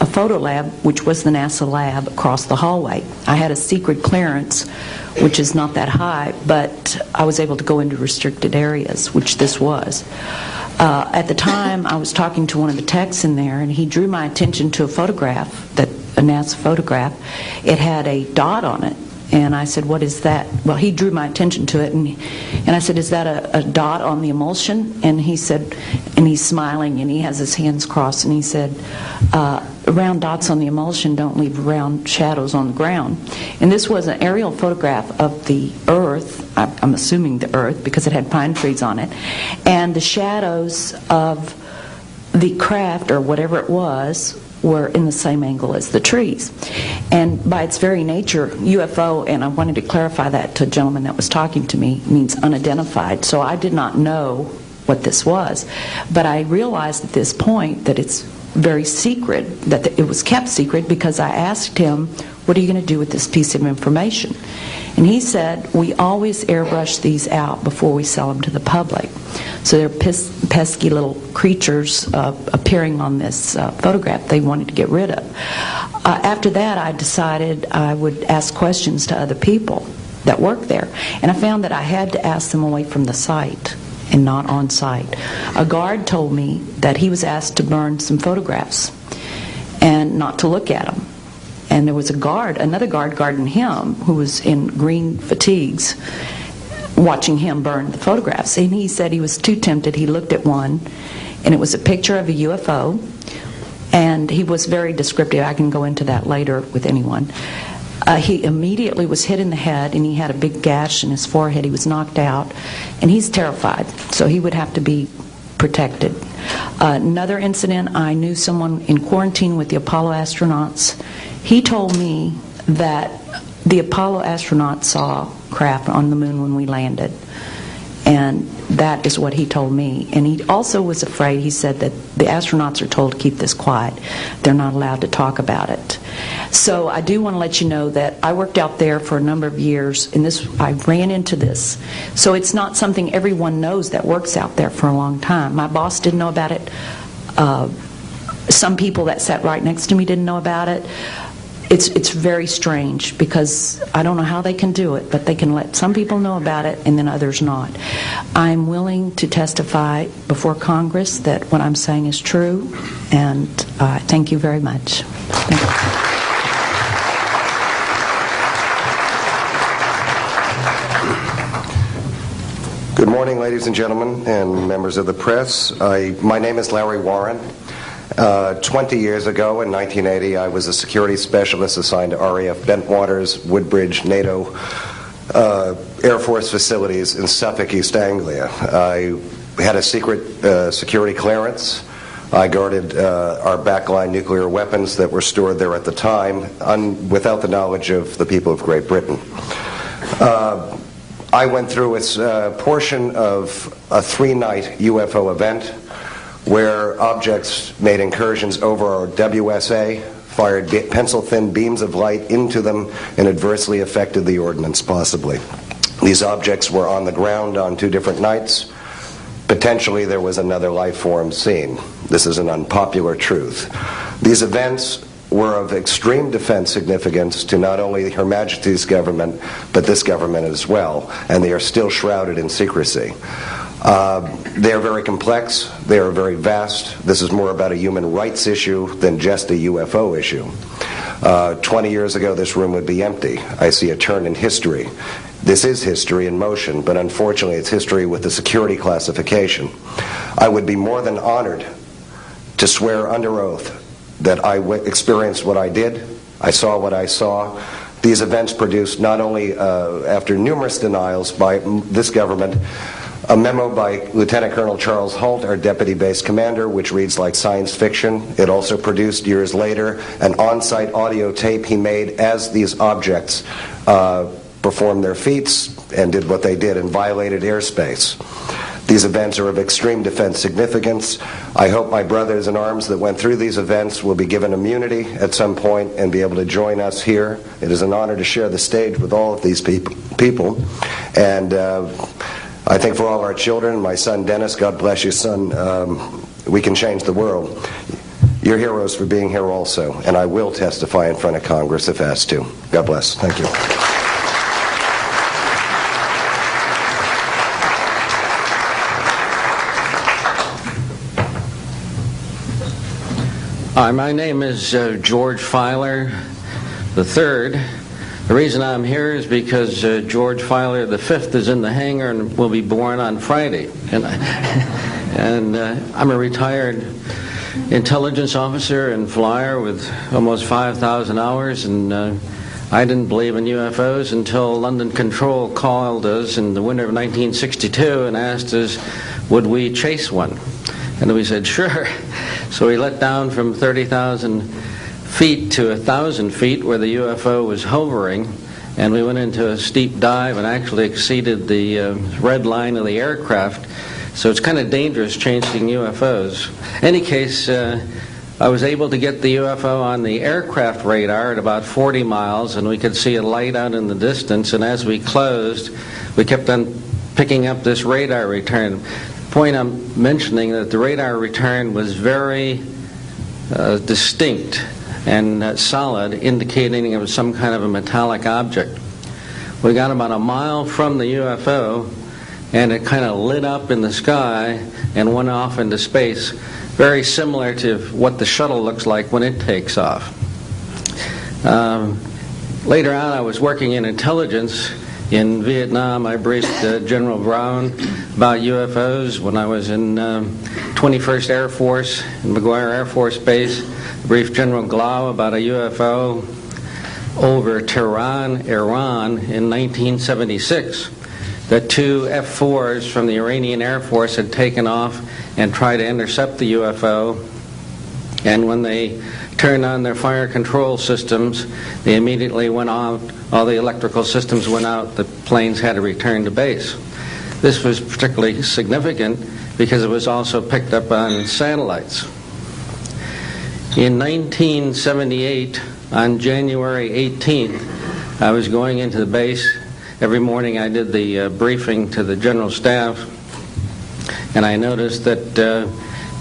a photo lab, which was the NASA lab, across the hallway. I had a secret clearance, which is not that high, but I was able to go into restricted areas, which this was. At the time, I was talking to one of the techs in there, and he drew my attention to a photograph, a NASA photograph. It had a dot on it, and I said, "What is that?" Well, he drew my attention to it, and I said, "Is that a dot on the emulsion?" And he said, and he's smiling, and he has his hands crossed, and he said, "Round dots on the emulsion don't leave round shadows on the ground." And this was an aerial photograph of the Earth, I'm assuming the Earth, because it had pine trees on it, and the shadows of the craft, or whatever it was, were in the same angle as the trees. And by its very nature, UFO, and I wanted to clarify that to a gentleman that was talking to me, means unidentified. So I did not know what this was. But I realized at this point that it's very secret, that it was kept secret, because I asked him, "What are you going to do with this piece of information?" And he said, "We always airbrush these out before we sell them to the public." So they're pesky little creatures appearing on this photograph they wanted to get rid of. After that, I decided I would ask questions to other people that work there. And I found that I had to ask them away from the site and not on site. A guard told me that he was asked to burn some photographs and not to look at them. And there was another guard guarding him, who was in green fatigues, watching him burn the photographs. And he said he was too tempted. He looked at one, and it was a picture of a UFO, and he was very descriptive. I can go into that later with anyone. He immediately was hit in the head, and he had a big gash in his forehead. He was knocked out, and he's terrified, so he would have to be protected. Another incident, I knew someone in quarantine with the Apollo astronauts. He told me that the Apollo astronauts saw craft on the moon when we landed, and that is what he told me. And he also was afraid. He said that the astronauts are told to keep this quiet. They're not allowed to talk about it. So I do want to let you know that I worked out there for a number of years, and I ran into this. So it's not something everyone knows that works out there for a long time. My boss didn't know about it. Some people that sat right next to me didn't know about it. It's very strange, because I don't know how they can do it, but they can let some people know about it and then others not. I'm willing to testify before Congress that what I'm saying is true, and thank you very much. Thank you. Good morning, ladies and gentlemen, and members of the press. My name is Larry Warren. 20 years ago, in 1980, I was a security specialist assigned to RAF Bentwaters, Woodbridge, NATO Air Force facilities in Suffolk, East Anglia. I had a secret security clearance. I guarded our backline nuclear weapons that were stored there at the time, without the knowledge of the people of Great Britain. I went through a portion of a 3-night UFO event where objects made incursions over our WSA, fired pencil-thin beams of light into them, and adversely affected the ordnance, possibly. These objects were on the ground on 2 different nights. Potentially there was another life form seen. This is an unpopular truth. These events were of extreme defense significance to not only Her Majesty's government, but this government as well, and they are still shrouded in secrecy. They are very complex. They are very vast. This is more about a human rights issue than just a UFO issue. 20 years ago, this room would be empty. I see a turn in history. This is history in motion, but unfortunately it's history with a security classification. I would be more than honored to swear under oath that I experienced what I did, I saw what I saw, These events produced not only, after numerous denials by this government, a memo by Lieutenant Colonel Charles Holt, our deputy base commander, which reads like science fiction. It also produced, years later, an on-site audio tape he made as these objects performed their feats and did what they did and violated airspace. These events are of extreme defense significance. I hope my brothers in arms that went through these events will be given immunity at some point and be able to join us here. It is an honor to share the stage with all of these people. And I think for all of our children, my son Dennis, God bless you, son, we can change the world. You're heroes for being here also, and I will testify in front of Congress if asked to. God bless. Thank you. Hi, my name is George Filer III. The reason I'm here is because George Filer V is in the hangar and will be born on Friday. And I'm a retired intelligence officer and flyer with almost 5,000 hours, and I didn't believe in UFOs until London Control called us in the winter of 1962 and asked us, would we chase one? And we said, sure. So we let down from 30,000 feet to 1,000 feet where the UFO was hovering, and we went into a steep dive and actually exceeded the red line of the aircraft. So it's kind of dangerous chasing UFOs. In any case, I was able to get the UFO on the aircraft radar at about 40 miles, and we could see a light out in the distance, and as we closed, we kept on picking up this radar return. The point I'm mentioning that the radar return was very distinct and solid, indicating it was some kind of a metallic object. We got about a mile from the UFO, and it kind of lit up in the sky and went off into space, very similar to what the shuttle looks like when it takes off. Later on, I was working in intelligence. In Vietnam, I briefed General Brown about UFOs. When I was in 21st Air Force, in McGuire Air Force Base, I briefed General Glau about a UFO over Tehran, Iran in 1976. That two F-4s from the Iranian Air Force had taken off and tried to intercept the UFO, and when they turned on their fire control systems, they immediately went off. All the electrical systems went out. The planes had to return to base. This was particularly significant because it was also picked up on satellites. In 1978, on January 18th, I was going into the base. Every morning I did the briefing to the general staff, and I noticed that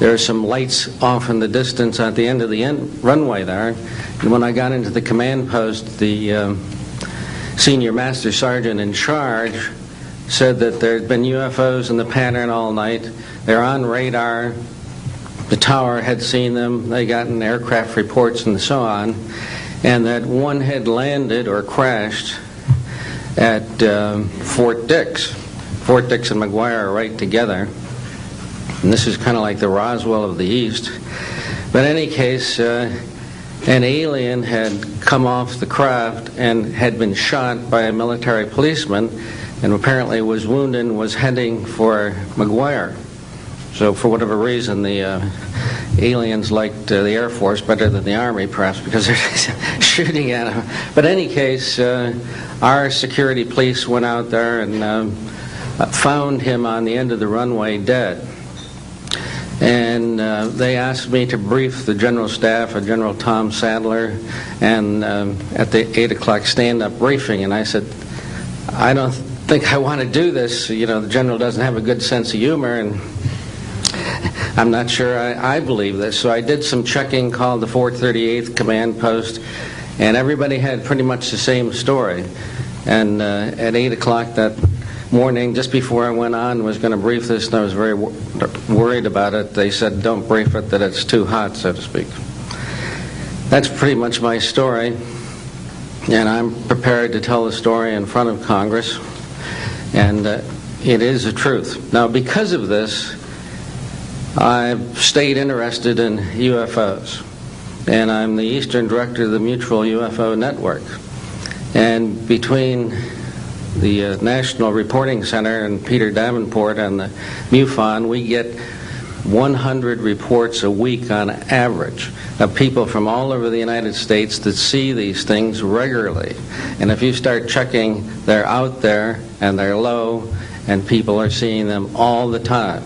there are some lights off in the distance at the end of the runway there. And when I got into the command post, the senior master sergeant in charge said that there had been UFOs in the pattern all night. They're on radar. The tower had seen them. They gotten aircraft reports and so on. And that one had landed or crashed at Fort Dix. Fort Dix and McGuire are right together. And this is kind of like the Roswell of the East. But in any case, an alien had come off the craft and had been shot by a military policeman, and apparently was wounded and was heading for McGuire. So for whatever reason, the aliens liked the Air Force better than the Army, perhaps because they're shooting at them. But in any case, our security police went out there and found him on the end of the runway dead. And they asked me to brief the general staff, General Tom Sadler, and at the 8 o'clock stand-up briefing. And I said, I don't think I want to do this. You know, the general doesn't have a good sense of humor, and I'm not sure I believe this. So I did some checking, called the 438th Command Post, and everybody had pretty much the same story. And at 8 o'clock that morning, just before I went on, was going to brief this, and I was very worried about it. They said, don't brief it, that it's too hot, so to speak. That's pretty much my story, and I'm prepared to tell the story in front of Congress, and it is the truth. Now, because of this, I've stayed interested in UFOs, and I'm the Eastern Director of the Mutual UFO Network. And between the National Reporting Center and Peter Davenport and the MUFON, we get 100 reports a week on average of people from all over the United States that see these things regularly. And if you start checking, they're out there and they're low, and people are seeing them all the time.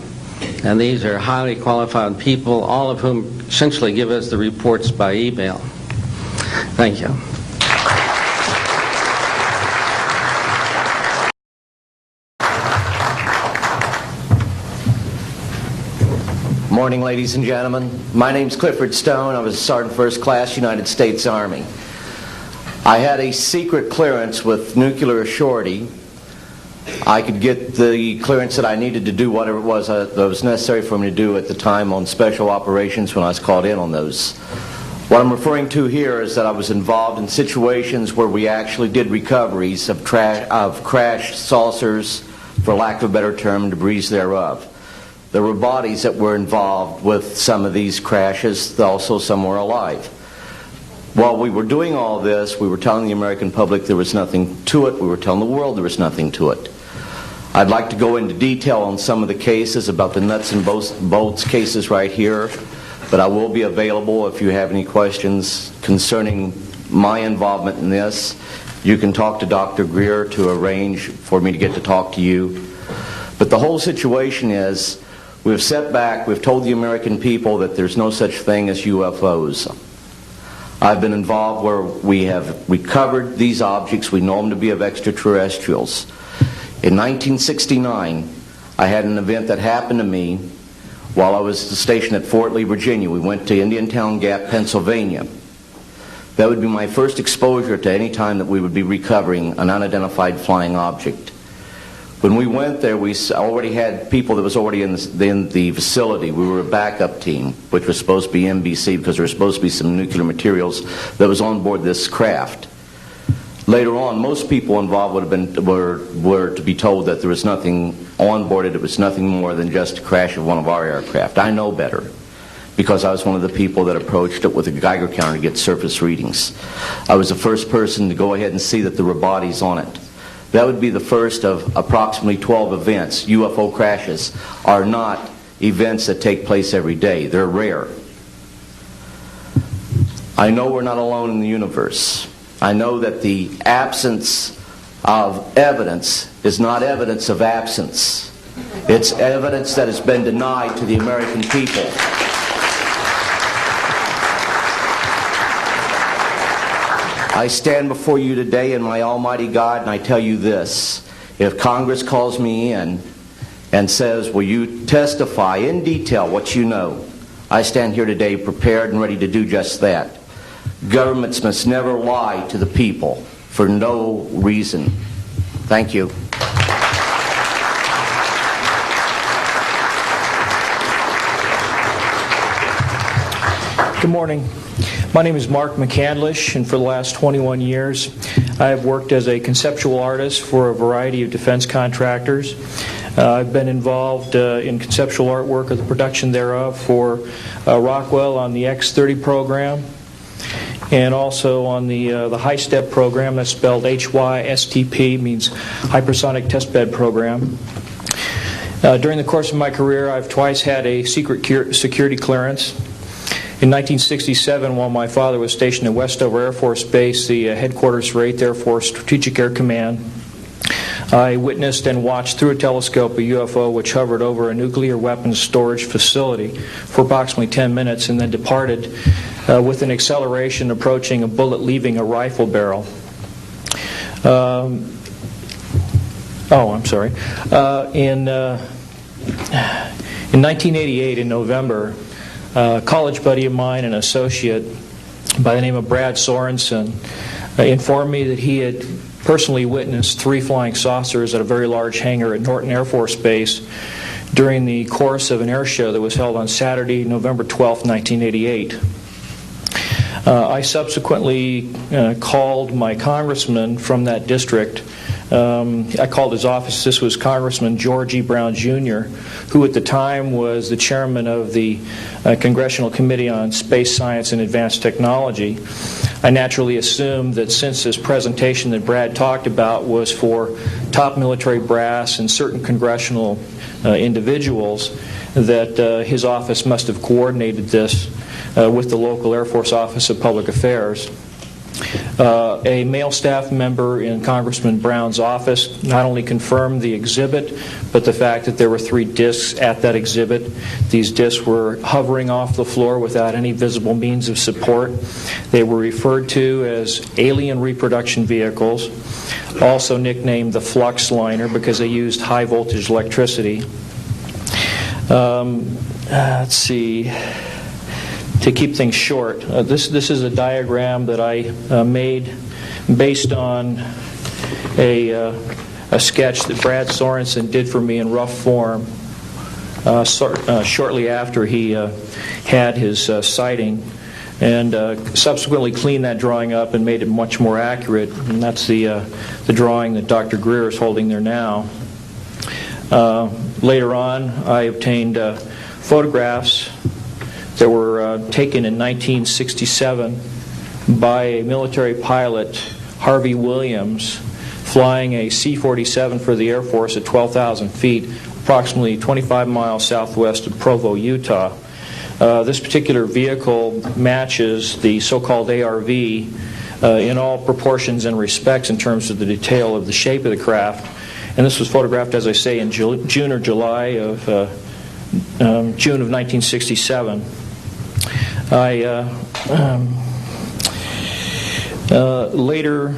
And these are highly qualified people, all of whom essentially give us the reports by email. Thank you. Morning, ladies and gentlemen. My name's Clifford Stone. I was a Sergeant First Class, United States Army. I had a secret clearance with nuclear surety. I could get the clearance that I needed to do whatever it was that was necessary for me to do at the time on special operations when I was called in on those. What I'm referring to here is that I was involved in situations where we actually did recoveries of crashed saucers, for lack of a better term, debris thereof. There were bodies that were involved with some of these crashes, also some were alive. While we were doing all this, we were telling the American public there was nothing to it. We were telling the world there was nothing to it. I'd like to go into detail on some of the cases, about the nuts and bolts cases right here, but I will be available if you have any questions concerning my involvement in this. You can talk to Dr. Greer to arrange for me to get to talk to you. But the whole situation is, we've set back, we've told the American people that there's no such thing as UFOs. I've been involved where we have recovered these objects. We know them to be of extraterrestrials. In 1969, I had an event that happened to me while I was stationed at Fort Lee, Virginia. We went to Indiantown Gap, Pennsylvania. That would be my first exposure to any time that we would be recovering an unidentified flying object. When we went there, we already had people that was already in the facility. We were a backup team, which was supposed to be NBC, because there was supposed to be some nuclear materials that was on board this craft. Later on, most people involved would have been were to be told that there was nothing on board it. It was nothing more than just a crash of one of our aircraft. I know better, because I was one of the people that approached it with a Geiger counter to get surface readings. I was the first person to go ahead and see that there were bodies on it. That would be the first of approximately 12 events. UFO crashes are not events that take place every day. They're rare. I know we're not alone in the universe. I know that the absence of evidence is not evidence of absence. It's evidence that has been denied to the American people. I stand before you today in my almighty God, and I tell you this. If Congress calls me in and says, will you testify in detail what you know, I stand here today prepared and ready to do just that. Governments must never lie to the people for no reason. Thank you. Good morning. My name is Mark McCandlish, and for the last 21 years I have worked as a conceptual artist for a variety of defense contractors. I've been involved in conceptual artwork of the production thereof for Rockwell on the X-30 program, and also on the HISTEP program. That's spelled HYSTP, means Hypersonic Testbed Program. During the course of my career, I've twice had a secret security clearance. In 1967, while my father was stationed at Westover Air Force Base, the headquarters for 8th Air Force Strategic Air Command, I witnessed and watched through a telescope a UFO which hovered over a nuclear weapons storage facility for approximately 10 minutes and then departed with an acceleration approaching a bullet leaving a rifle barrel. In 1988, in November, a college buddy of mine, an associate by the name of Brad Sorensen, informed me that he had personally witnessed 3 flying saucers at a very large hangar at Norton Air Force Base during the course of an air show that was held on Saturday, November 12, 1988. I subsequently called my congressman from that district, I called his office. This was Congressman George E. Brown Jr., who at the time was the chairman of the Congressional Committee on Space Science and Advanced Technology. I naturally assumed that since this presentation that Brad talked about was for top military brass and certain congressional individuals, that his office must have coordinated this with the local Air Force Office of Public Affairs. A male staff member in Congressman Brown's office not only confirmed the exhibit, but the fact that there were 3 discs at that exhibit. These discs were hovering off the floor without any visible means of support. They were referred to as alien reproduction vehicles, also nicknamed the flux liner because they used high voltage electricity. Let's see. To keep things short, this is a diagram that I made based on a sketch that Brad Sorensen did for me in rough form shortly after he had his sighting, and subsequently cleaned that drawing up and made it much more accurate. And that's the drawing that Dr. Greer is holding there now. Later on, I obtained photographs that were taken in 1967 by a military pilot, Harvey Williams, flying a C-47 for the Air Force at 12,000 feet, approximately 25 miles southwest of Provo, Utah. This particular vehicle matches the so-called ARV in all proportions and respects in terms of the detail of the shape of the craft. And this was photographed, as I say, in June or July of June of 1967. I later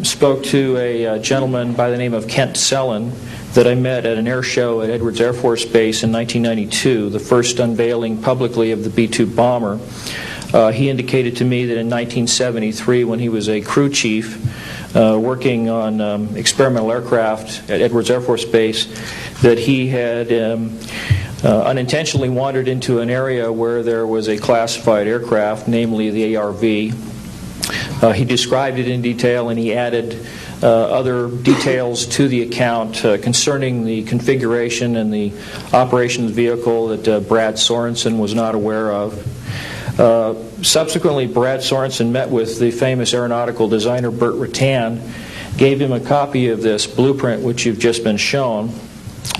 spoke to a gentleman by the name of Kent Sellen that I met at an air show at Edwards Air Force Base in 1992, the first unveiling publicly of the B-2 bomber. He indicated to me that in 1973, when he was a crew chief working on experimental aircraft at Edwards Air Force Base, that he had unintentionally wandered into an area where there was a classified aircraft, namely the ARV. He described it in detail, and he added other details to the account concerning the configuration and the operation of the vehicle that Brad Sorensen was not aware of. Subsequently, Brad Sorensen met with the famous aeronautical designer Burt Rutan, gave him a copy of this blueprint which you've just been shown.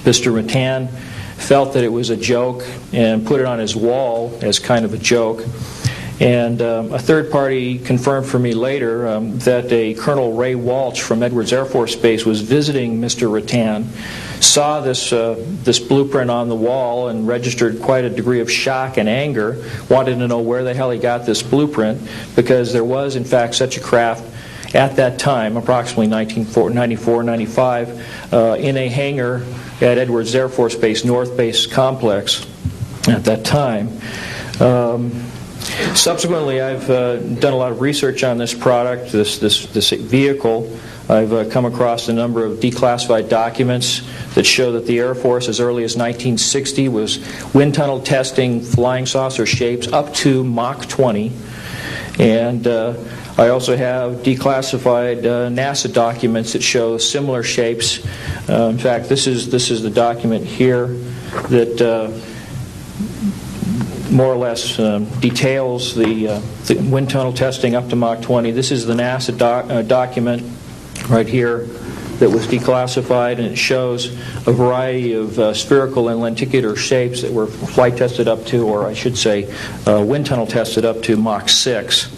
Mr. Rutan felt that it was a joke and put it on his wall as kind of a joke. And a third party confirmed for me later that a Colonel Ray Walsh from Edwards Air Force Base was visiting Mr. Rutan, saw this blueprint on the wall and registered quite a degree of shock and anger, wanted to know where the hell he got this blueprint, because there was in fact such a craft at that time, approximately 1994-95, in a hangar at Edwards Air Force Base, North Base Complex at that time. Subsequently, I've done a lot of research on this product, this vehicle. I've come across a number of declassified documents that show that the Air Force, as early as 1960, was wind tunnel testing flying saucer shapes up to Mach 20. And I also have declassified NASA documents that show similar shapes. In fact, this is the document here that more or less details the wind tunnel testing up to Mach 20. This is the NASA document right here that was declassified, and it shows a variety of spherical and lenticular shapes that were flight tested up to, or I should say wind tunnel tested up to Mach 6.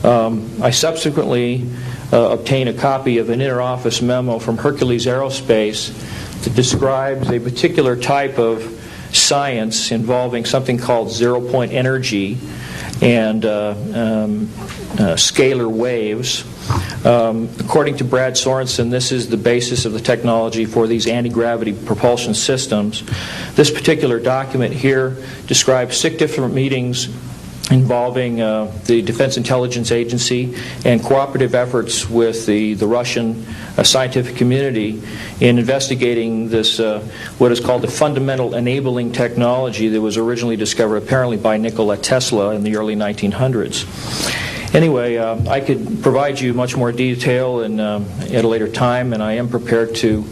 I subsequently obtained a copy of an inter-office memo from Hercules Aerospace that describes a particular type of science involving something called zero-point energy and scalar waves. According to Brad Sorensen, this is the basis of the technology for these anti-gravity propulsion systems. This particular document here describes 6 different meetings involving the Defense Intelligence Agency and cooperative efforts with the Russian scientific community in investigating this, what is called the fundamental enabling technology that was originally discovered apparently by Nikola Tesla in the early 1900s. Anyway, I could provide you much more detail at a later time, and I am prepared to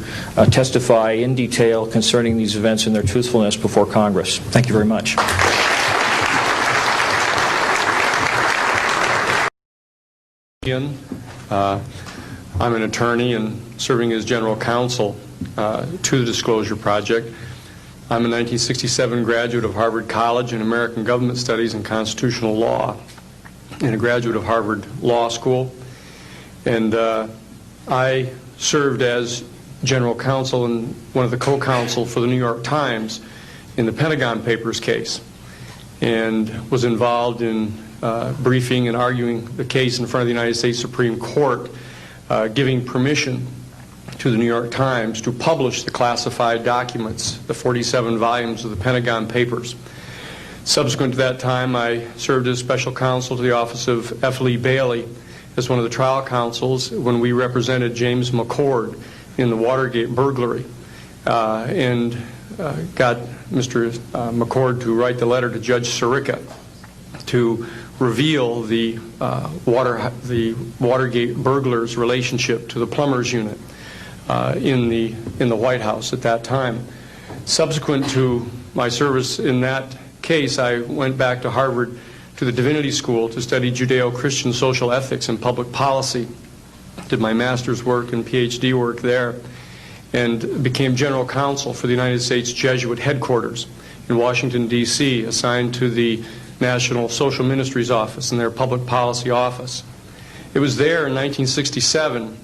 testify in detail concerning these events and their truthfulness before Congress. Thank you very much. I'm an attorney and serving as general counsel to the Disclosure Project. I'm a 1967 graduate of Harvard College in American Government Studies and Constitutional Law, and a graduate of Harvard Law School. And I served as general counsel and one of the co-counsel for the New York Times in the Pentagon Papers case, and was involved in briefing and arguing the case in front of the United States Supreme Court, giving permission to the New York Times to publish the classified documents, the 47 volumes of the Pentagon Papers. Subsequent to that time, I served as special counsel to the office of F. Lee Bailey as one of the trial counsels when we represented James McCord in the Watergate burglary, and got Mr. McCord to write the letter to Judge Sirica to reveal the Watergate burglars' relationship to the plumbers unit in the White House at that time. Subsequent to my service in that case, I went back to Harvard to the Divinity School to study Judeo-Christian social ethics and public policy. Did my master's work and PhD work there, and became general counsel for the United States Jesuit headquarters in Washington, D.C., assigned to the National Social Ministries Office and their public policy office. It was there in 1977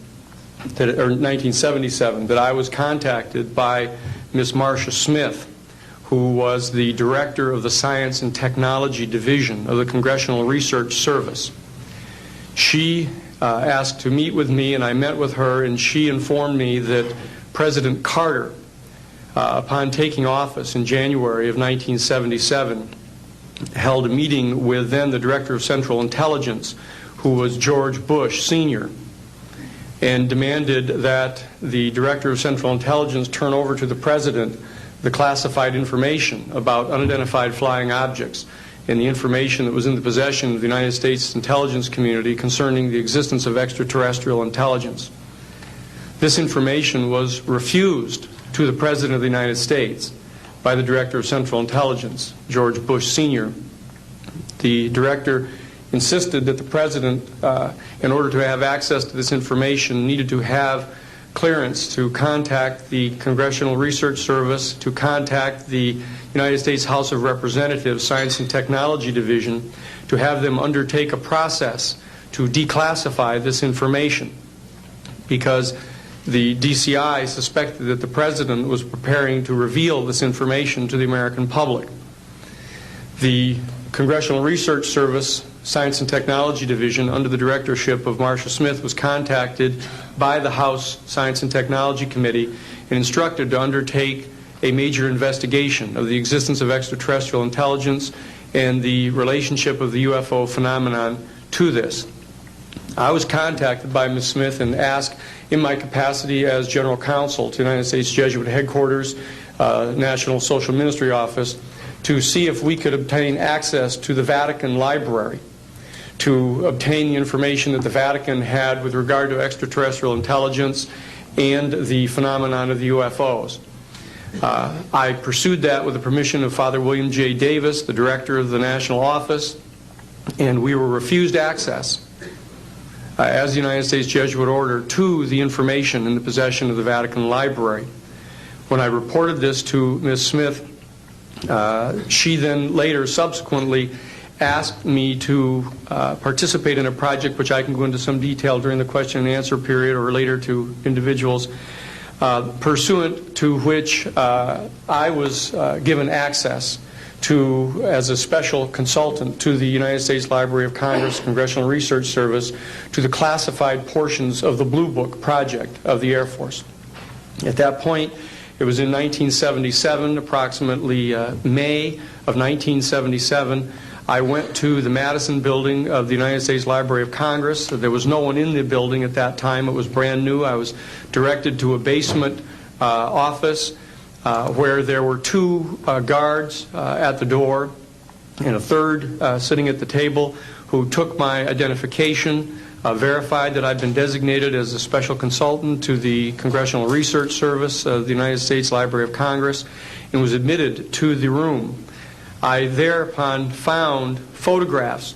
that I was contacted by Miss Marcia Smith, who was the director of the Science and Technology Division of the Congressional Research Service. She asked to meet with me, and I met with her, and she informed me that President Carter, upon taking office in January of 1977, held a meeting with then the Director of Central Intelligence, who was George Bush Sr., and demanded that the Director of Central Intelligence turn over to the President the classified information about unidentified flying objects and the information that was in the possession of the United States intelligence community concerning the existence of extraterrestrial intelligence. This information was refused to the President of the United States by the Director of Central Intelligence, George Bush Sr. The Director insisted that the President, in order to have access to this information, needed to have clearance to contact the Congressional Research Service, to contact the United States House of Representatives Science and Technology Division, to have them undertake a process to declassify this information, because the DCI suspected that the President was preparing to reveal this information to the American public. The Congressional Research Service Science and Technology Division, under the directorship of Marcia Smith, was contacted by the House Science and Technology Committee and instructed to undertake a major investigation of the existence of extraterrestrial intelligence and the relationship of the UFO phenomenon to this. I was contacted by Ms. Smith and asked, in my capacity as General Counsel to the United States Jesuit Headquarters, National Social Ministry Office, to see if we could obtain access to the Vatican Library, to obtain the information that the Vatican had with regard to extraterrestrial intelligence and the phenomenon of the UFOs. I pursued that with the permission of Father William J. Davis, the director of the National Office, and we were refused access as the United States Jesuit Order to the information in the possession of the Vatican Library. When I reported this to Ms. Smith, she then later subsequently asked me to participate in a project which I can go into some detail during the question and answer period or later to individuals, pursuant to which I was given access to, as a special consultant to the United States Library of Congress Congressional Research Service, to the classified portions of the Blue Book project of the Air Force. At that point, it was in 1977, approximately May of 1977, I went to the Madison building of the United States Library of Congress. There was no one in the building at that time. It was brand new. I was directed to a basement office where there were two guards at the door and a third sitting at the table who took my identification, verified that I'd been designated as a special consultant to the Congressional Research Service of the United States Library of Congress, and was admitted to the room. I thereupon found photographs,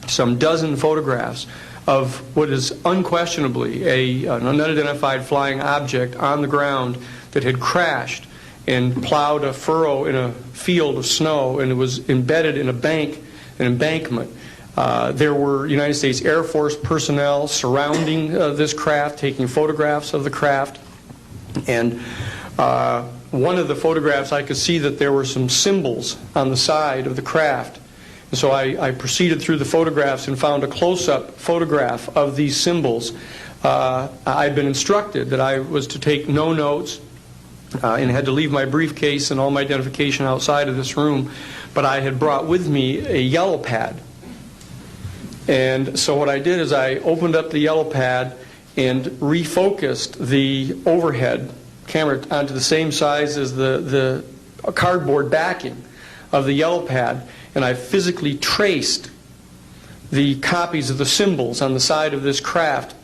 some dozen photographs, of what is unquestionably an unidentified flying object on the ground that had crashed and plowed a furrow in a field of snow, and it was embedded in an embankment. There were United States Air Force personnel surrounding this craft, taking photographs of the craft. And one of the photographs, I could see that there were some symbols on the side of the craft. And so I proceeded through the photographs and found a close-up photograph of these symbols. I'd been instructed that I was to take no notes and had to leave my briefcase and all my identification outside of this room, but I had brought with me a yellow pad. And so what I did is I opened up the yellow pad and refocused the overhead camera onto the same size as the cardboard backing of the yellow pad, and I physically traced the copies of the symbols on the side of this craft,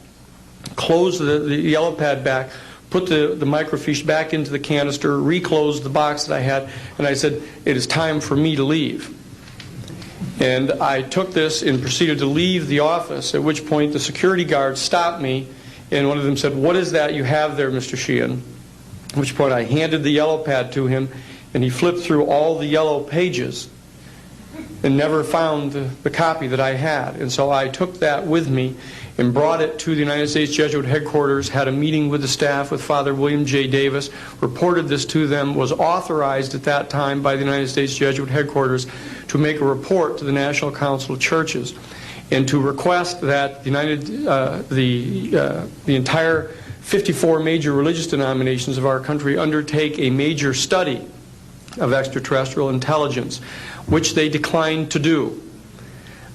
closed the yellow pad back, put the microfiche back into the canister, reclosed the box that I had, and I said, it is time for me to leave. And I took this and proceeded to leave the office, at which point the security guards stopped me, and one of them said, "What is that you have there, Mr. Sheehan?" At which point I handed the yellow pad to him, and he flipped through all the yellow pages and never found the copy that I had. And so I took that with me and brought it to the United States Jesuit headquarters, had a meeting with the staff, with Father William J. Davis, reported this to them, was authorized at that time by the United States Jesuit headquarters to make a report to the National Council of Churches and to request that the entire 54 major religious denominations of our country undertake a major study of extraterrestrial intelligence, which they declined to do.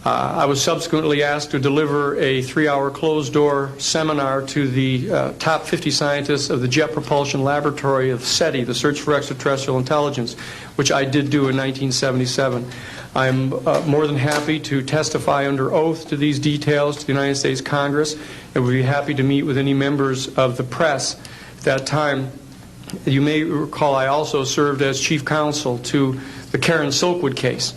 I was subsequently asked to deliver a 3-hour closed-door seminar to the top 50 scientists of the Jet Propulsion Laboratory of SETI, the Search for Extraterrestrial Intelligence, which I did do in 1977. I'm more than happy to testify under oath to these details to the United States Congress, and would be happy to meet with any members of the press at that time. You may recall I also served as chief counsel to the Karen Silkwood case,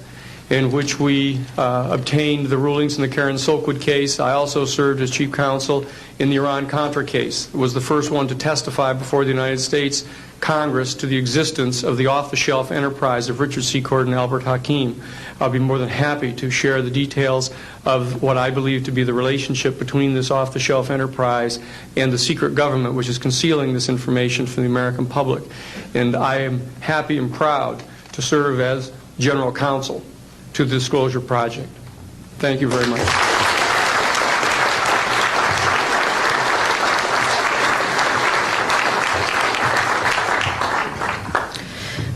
in which we obtained the rulings in the Karen Silkwood case. I also served as chief counsel in the Iran-Contra case. It was the first one to testify before the United States Congress to the existence of the off-the-shelf enterprise of Richard Secord and Albert Hakim. I'll be more than happy to share the details of what I believe to be the relationship between this off-the-shelf enterprise and the secret government, which is concealing this information from the American public. And I am happy and proud to serve as general counsel to the Disclosure Project. Thank you very much.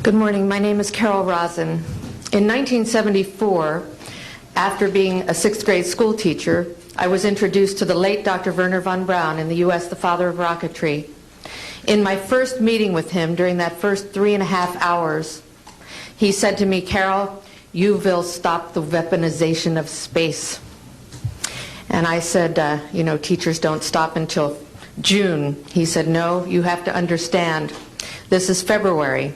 Good morning. My name is Carol Rosen. In 1974, after being a 6th grade school teacher, I was introduced to the late Dr. Wernher von Braun, in the U.S. the father of rocketry. In my first meeting with him, during that first 3.5 hours, he said to me, "Carol, you will stop the weaponization of space." And I said, teachers don't stop until June. He said, "No, you have to understand, this is February,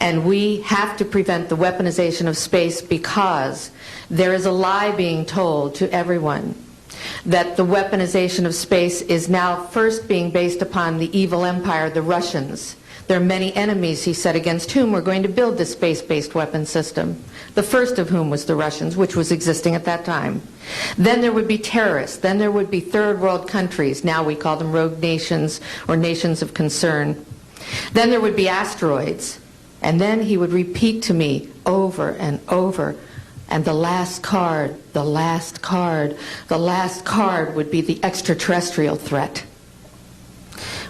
and we have to prevent the weaponization of space because there is a lie being told to everyone that the weaponization of space is now first being based upon the evil empire, the Russians. There are many enemies," he said, "against whom we're going to build this space-based weapon system. The first of whom was the Russians, which was existing at that time. Then there would be terrorists. Then there would be third world countries. Now we call them rogue nations or nations of concern. Then there would be asteroids." And then he would repeat to me over and over, "And the last card, the last card, the last card would be the extraterrestrial threat."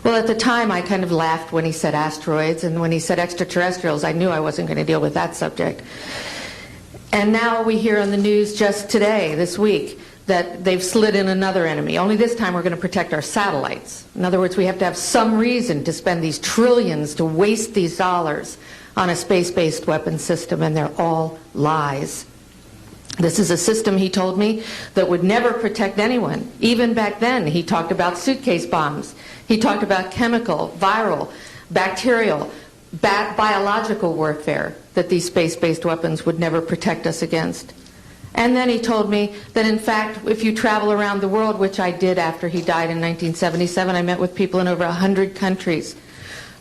Well, at the time, I kind of laughed when he said asteroids, and when he said extraterrestrials, I knew I wasn't going to deal with that subject. And now we hear on the news just today, this week, that they've slid in another enemy. Only this time we're going to protect our satellites. In other words, we have to have some reason to spend these trillions, to waste these dollars on a space-based weapon system, and they're all lies. This is a system, he told me, that would never protect anyone. Even back then, he talked about suitcase bombs. He talked about chemical, viral, bacterial, biological warfare, that these space-based weapons would never protect us against. And then he told me that, in fact, if you travel around the world, which I did after he died in 1977, I met with people in over 100 countries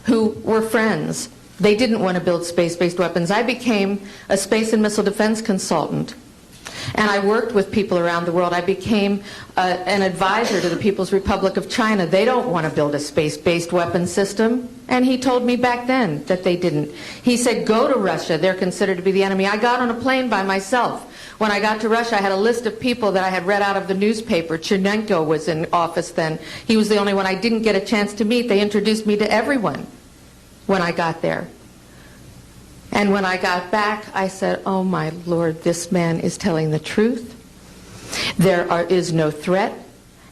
who were friends. They didn't want to build space-based weapons. I became a space and missile defense consultant. And I worked with people around the world. I became an advisor to the People's Republic of China. They don't want to build a space-based weapon system. And he told me back then that they didn't. He said, go to Russia. They're considered to be the enemy. I got on a plane by myself. When I got to Russia, I had a list of people that I had read out of the newspaper. Chernenko was in office then. He was the only one I didn't get a chance to meet. They introduced me to everyone when I got there. And when I got back, I said, oh my Lord, this man is telling the truth. There is no threat.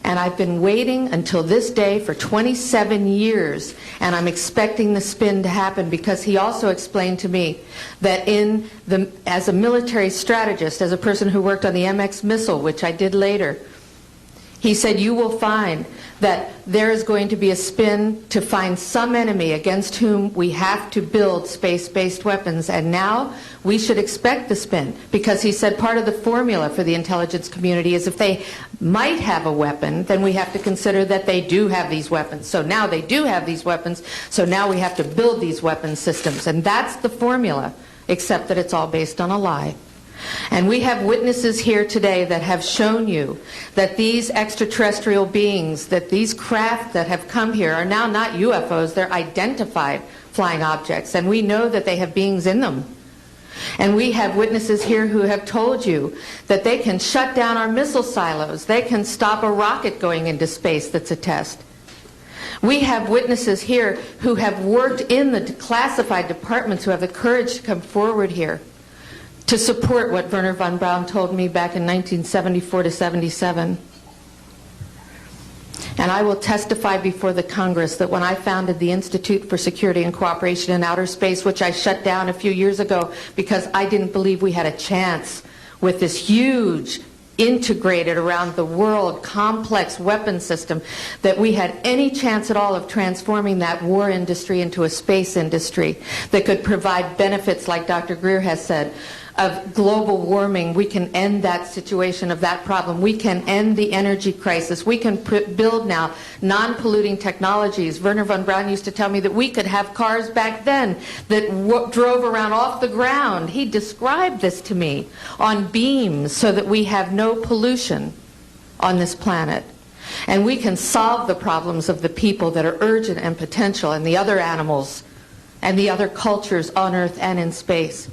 And I've been waiting until this day for 27 years, and I'm expecting the spin to happen, because he also explained to me that as a military strategist, as a person who worked on the MX missile, which I did later, he said, you will find that there is going to be a spin to find some enemy against whom we have to build space-based weapons. And now we should expect the spin, because he said part of the formula for the intelligence community is if they might have a weapon, then we have to consider that they do have these weapons. So now they do have these weapons, so now we have to build these weapon systems. And that's the formula, except that it's all based on a lie. And we have witnesses here today that have shown you that these extraterrestrial beings, that these craft that have come here are now not UFOs, they're identified flying objects, and we know that they have beings in them. And we have witnesses here who have told you that they can shut down our missile silos, they can stop a rocket going into space that's a test. We have witnesses here who have worked in the classified departments, who have the courage to come forward here to support what Wernher von Braun told me back in 1974 to 77. And I will testify before the Congress that when I founded the Institute for Security and Cooperation in Outer Space, which I shut down a few years ago because I didn't believe we had a chance with this huge, integrated around the world, complex weapon system, that we had any chance at all of transforming that war industry into a space industry that could provide benefits, like Dr. Greer has said, of global warming. We can end that situation of that problem. We can end the energy crisis. We can build now non-polluting technologies. Wernher von Braun used to tell me that we could have cars back then that drove around off the ground. He described this to me on beams so that we have no pollution on this planet. And we can solve the problems of the people that are urgent and potential, and the other animals and the other cultures on Earth and in space.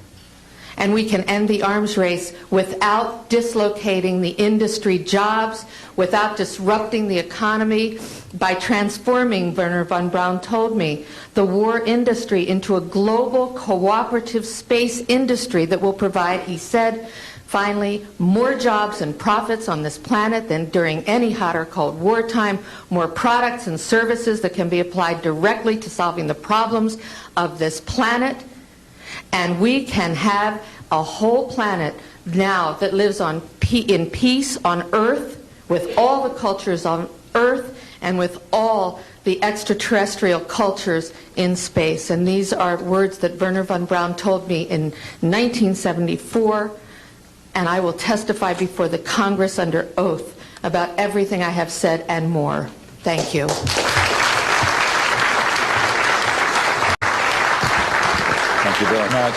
And we can end the arms race without dislocating the industry jobs, without disrupting the economy, by transforming, Wernher von Braun told me, the war industry into a global cooperative space industry that will provide, he said, finally, more jobs and profits on this planet than during any hot or cold wartime, more products and services that can be applied directly to solving the problems of this planet. And we can have a whole planet now that lives in peace on Earth, with all the cultures on Earth, and with all the extraterrestrial cultures in space. And these are words that Wernher von Braun told me in 1974, and I will testify before the Congress under oath about everything I have said and more. Thank you. Thank you very much.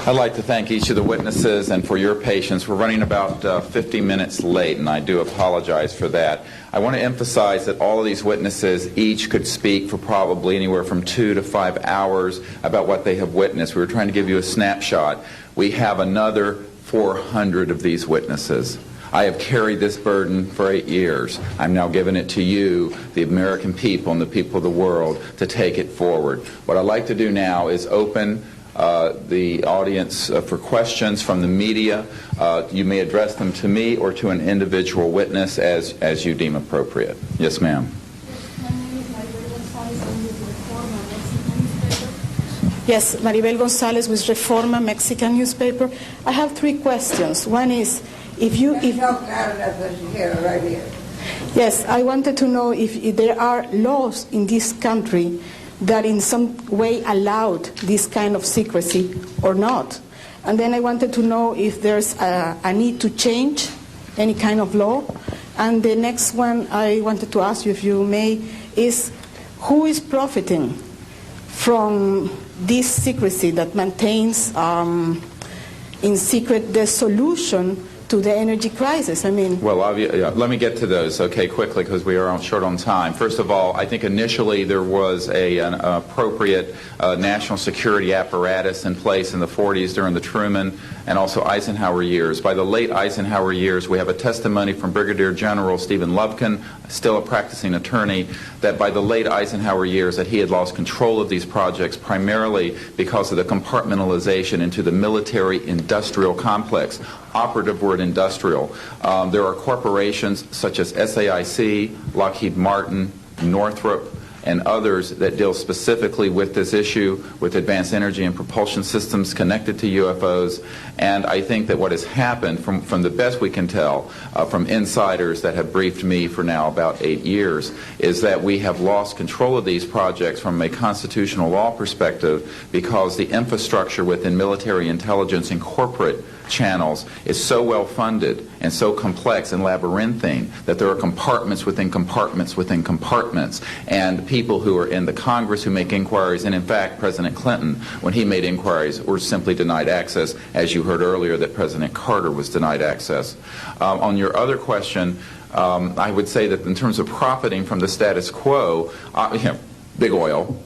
I'd like to thank each of the witnesses and for your patience. We're running about 50 minutes late, and I do apologize for that. I want to emphasize that all of these witnesses each could speak for probably anywhere from 2 to 5 hours about what they have witnessed. We were trying to give you a snapshot. We have another 400 of these witnesses. I have carried this burden for 8 years. I'm now giving it to you, the American people and the people of the world, to take it forward. What I'd like to do now is open the audience for questions from the media. You may address them to me or to an individual witness as you deem appropriate. Yes, ma'am. Yes, Maribel Gonzalez with Reforma, Mexican newspaper. I have 3 questions. One is, if you... right here. Yes, I wanted to know if there are laws in this country that in some way allowed this kind of secrecy or not. And then I wanted to know if there's a need to change any kind of law. And the next one I wanted to ask you, if you may, is who is profiting from this secrecy that maintains in secret the solution to the energy crisis? I mean... Well, let me get to those, okay, quickly, because we are short on time. First of all, I think initially there was an appropriate national security apparatus in place in the 40s during the Truman and also Eisenhower years. By the late Eisenhower years, we have a testimony from Brigadier General Stephen Lubkin, still a practicing attorney, that by the late Eisenhower years that he had lost control of these projects primarily because of the compartmentalization into the military-industrial complex. Operative word industrial. There are corporations such as SAIC, Lockheed Martin, Northrop, and others that deal specifically with this issue, with advanced energy and propulsion systems connected to UFOs. And I think that what has happened, from the best we can tell, from insiders that have briefed me for now about 8 years, is that we have lost control of these projects from a constitutional law perspective because the infrastructure within military intelligence and corporate channels is so well funded and so complex and labyrinthine that there are compartments within compartments within compartments, and people who are in the Congress who make inquiries, and in fact President Clinton, when he made inquiries, were simply denied access, as you heard earlier that President Carter was denied access. On your other question, I would say that in terms of profiting from the status quo, big oil.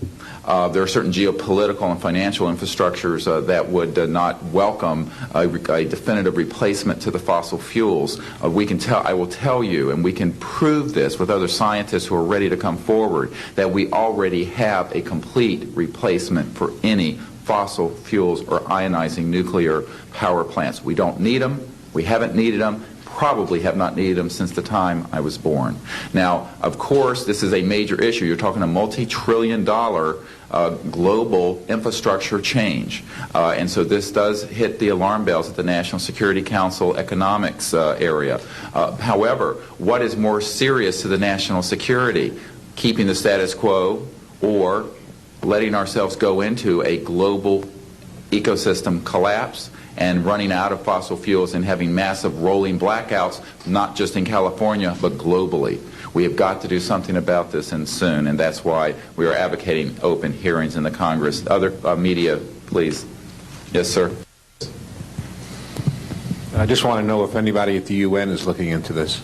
There are certain geopolitical and financial infrastructures that would not welcome a definitive replacement to the fossil fuels. I will tell you, and we can prove this with other scientists who are ready to come forward, that we already have a complete replacement for any fossil fuels or ionizing nuclear power plants. We don't need them. We haven't needed them. Probably have not needed them since the time I was born. Now, of course, this is a major issue. You're talking a multi-trillion-dollar global infrastructure change. And so this does hit the alarm bells at the National Security Council economics area. However, what is more serious to the national security? Keeping the status quo or letting ourselves go into a global ecosystem collapse and running out of fossil fuels and having massive rolling blackouts, not just in California, but globally. We have got to do something about this, and soon, and that's why we are advocating open hearings in the Congress. Other media, please. Yes, sir. I just want to know if anybody at the UN is looking into this.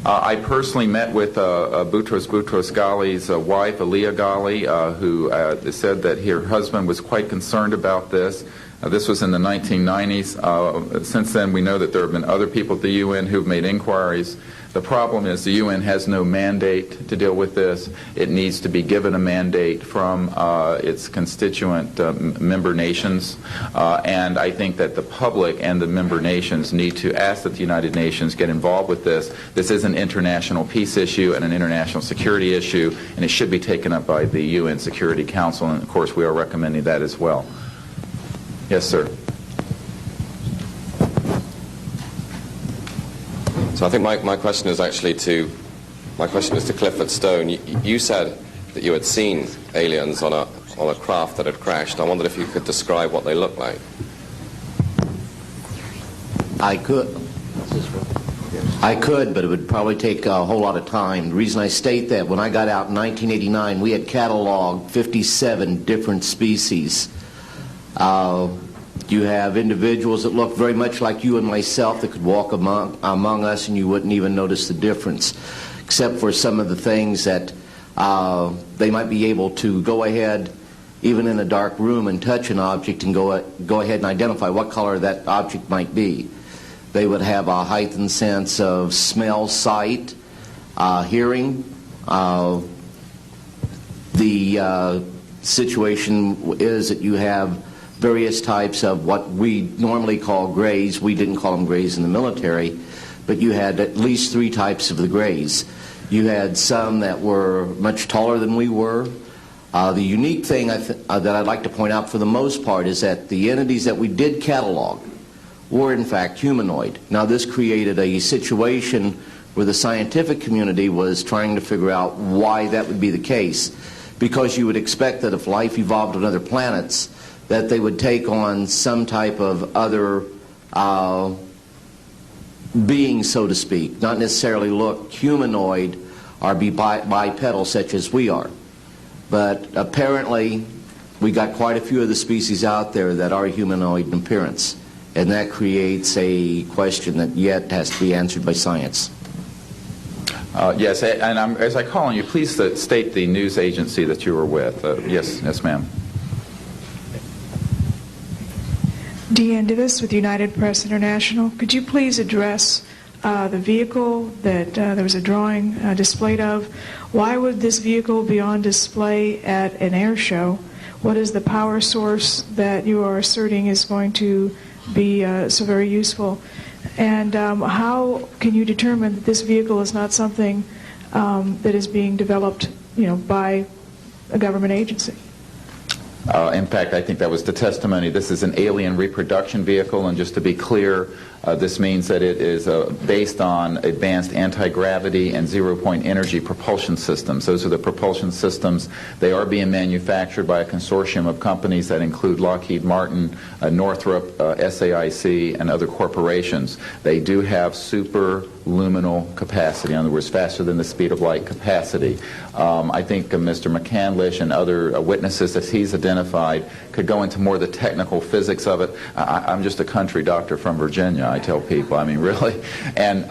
I personally met with Boutros Ghali's wife, Aliyah Ghali, who said that her husband was quite concerned about this. This was in the 1990s. Since then, we know that there have been other people at the UN who've made inquiries. The problem is the UN has no mandate to deal with this. It needs to be given a mandate from its constituent member nations. And I think that the public and the member nations need to ask that the United Nations get involved with this. This is an international peace issue and an international security issue, and it should be taken up by the UN Security Council. And, of course, we are recommending that as well. Yes, sir. So I think my question is actually to Clifford Stone. You said that you had seen aliens on a craft that had crashed. I wondered if you could describe what they looked like. I could, but it would probably take a whole lot of time. The reason I state that, when I got out in 1989, we had cataloged 57 different species. You have individuals that look very much like you and myself that could walk among us and you wouldn't even notice the difference, except for some of the things that they might be able to go ahead, even in a dark room, and touch an object and go ahead and identify what color that object might be. They would have a heightened sense of smell, sight, hearing. The situation is that you have various types of what we normally call grays. We didn't call them grays in the military, but you had at least 3 types of the grays. You had some that were much taller than we were. The unique thing that I'd like to point out for the most part is that the entities that we did catalog were in fact humanoid. Now this created a situation where the scientific community was trying to figure out why that would be the case, because you would expect that if life evolved on other planets that they would take on some type of other being, so to speak, not necessarily look humanoid or be bipedal such as we are. But apparently we got quite a few of the species out there that are humanoid in appearance, and that creates a question that yet has to be answered by science. Yes, and as I call on you, please state the news agency that you were with. Yes, ma'am. Deanne Divis with United Press International. Could you please address the vehicle that there was a drawing displayed of? Why would this vehicle be on display at an air show? What is the power source that you are asserting is going to be so very useful? And how can you determine that this vehicle is not something that is being developed, by a government agency? In fact, I think that was the testimony. This is an alien reproduction vehicle, and just to be clear, this means that it is based on advanced anti-gravity and zero-point energy propulsion systems. Those are the propulsion systems. They are being manufactured by a consortium of companies that include Lockheed Martin, Northrop, SAIC, and other corporations. They do have superluminal capacity, in other words, faster than the speed of light capacity. I think Mr. McCandlish and other witnesses that he's identified could go into more of the technical physics of it. I'm just a country doctor from Virginia, I tell people. I mean, really. And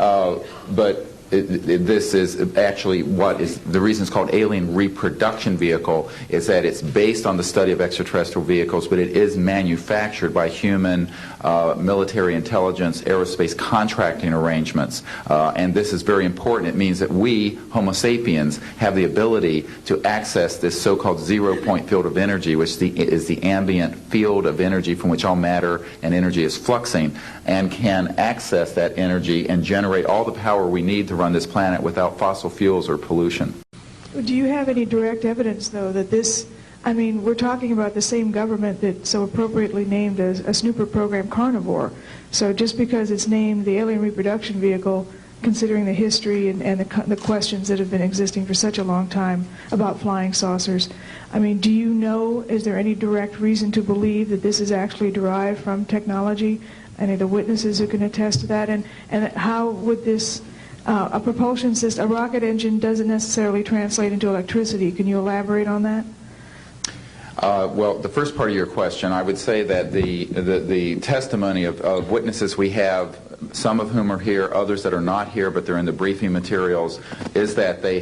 but this is actually what is the reason it's called alien reproduction vehicle, is that it's based on the study of extraterrestrial vehicles, but it is manufactured by human military intelligence, aerospace contracting arrangements. And this is very important. It means that we, Homo sapiens, have the ability to access this so-called zero-point field of energy, which is the ambient field of energy from which all matter and energy is fluxing, and can access that energy and generate all the power we need to run this planet without fossil fuels or pollution. Do you have any direct evidence, though, that this, we're talking about the same government that so appropriately named a snooper program Carnivore. So just because it's named the alien reproduction vehicle, considering the history and the questions that have been existing for such a long time about flying saucers, do you know, is there any direct reason to believe that this is actually derived from technology? Any of the witnesses who can attest to that? And how would this, a propulsion system, a rocket engine doesn't necessarily translate into electricity. Can you elaborate on that? Well, the first part of your question, I would say that the testimony of witnesses we have, some of whom are here, others that are not here, but they're in the briefing materials, is that we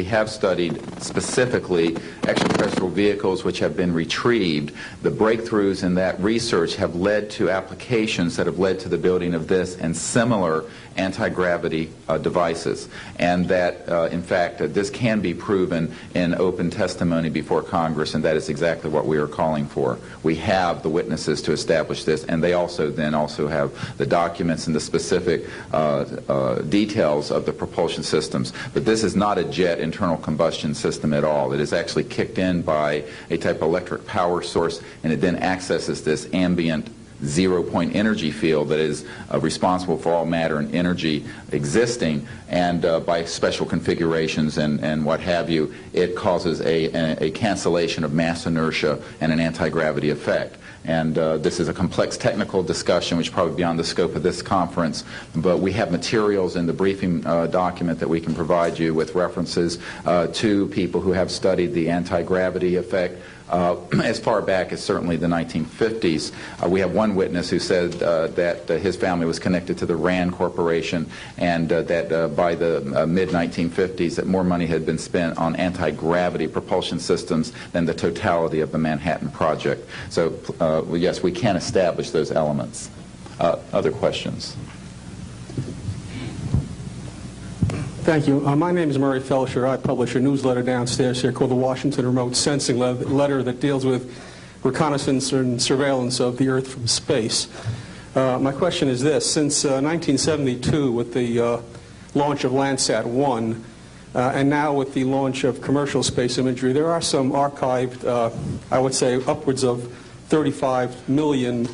have studied specifically extraterrestrial vehicles which have been retrieved. The breakthroughs in that research have led to applications that have led to the building of this and similar anti-gravity devices, and that in fact this can be proven in open testimony before Congress, and that is exactly what we are calling for. We have the witnesses to establish this, and they also have the documents and the specific details of the propulsion systems. But this is not a jet internal combustion system at all. It is actually kicked in by a type of electric power source, and it then accesses this ambient zero-point energy field that is responsible for all matter and energy existing, and by special configurations and what have you, it causes a cancellation of mass inertia and an anti-gravity effect. And this is a complex technical discussion which is probably beyond the scope of this conference, but we have materials in the briefing document that we can provide you with references to people who have studied the anti-gravity effect as far back as certainly the 1950s. We have one witness who said that his family was connected to the RAND Corporation, and that by the mid-1950s that more money had been spent on anti-gravity propulsion systems than the totality of the Manhattan Project. So yes, we can establish those elements. Other questions? Thank you. My name is Murray Felsher. I publish a newsletter downstairs here called the Washington Remote Sensing Letter that deals with reconnaissance and surveillance of the Earth from space. My question is this. Since 1972, with the launch of Landsat 1, and now with the launch of commercial space imagery, there are some archived, I would say, upwards of 35 million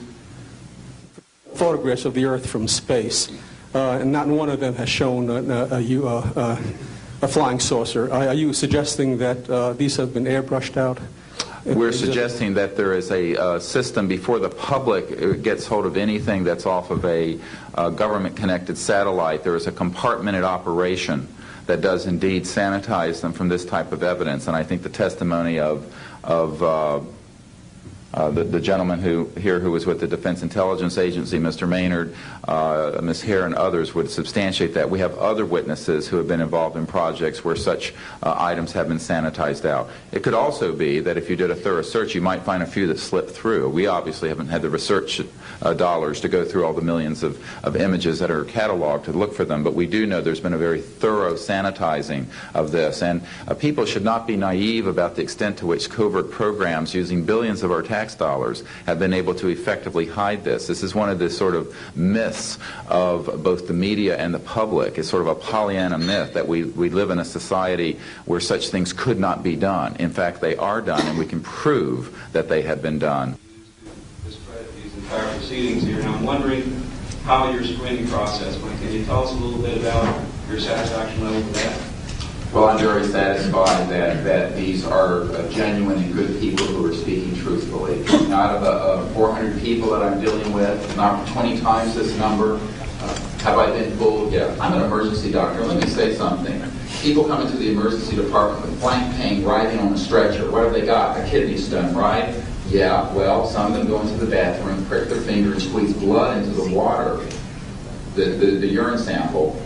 photographs of the Earth from space, and not one of them has shown a flying saucer. Are you suggesting that these have been airbrushed out? We're suggesting that there is a system before the public gets hold of anything that's off of a government-connected satellite. There is a compartmented operation that does indeed sanitize them from this type of evidence. And I think the testimony of the gentleman who was with the Defense Intelligence Agency, Mr. Maynard, Ms. Hare, and others would substantiate that. We have other witnesses who have been involved in projects where such items have been sanitized out. It could also be that if you did a thorough search, you might find a few that slipped through. We obviously haven't had the research dollars to go through all the millions of images that are cataloged to look for them, but we do know there's been a very thorough sanitizing of this. And people should not be naive about the extent to which covert programs using billions of our tax dollars have been able to effectively hide this. This is one of the sort of myths of both the media and the public. It's sort of a Pollyanna myth that we live in a society where such things could not be done. In fact, they are done, and we can prove that they have been done. Discredit these entire proceedings here, and I'm wondering how your screening process went. Can you tell us a little bit about your satisfaction level with that? Well, I'm very satisfied that these are genuine and good people who are speaking truthfully. Out of the 400 people that I'm dealing with, not 20 times this number, have I been fooled? Yeah. I'm an emergency doctor. Let me say something. People come into the emergency department with flank pain, writhing on a stretcher. What have they got? A kidney stone, right? Yeah, well, some of them go into the bathroom, prick their finger, and squeeze blood into the water, the urine sample,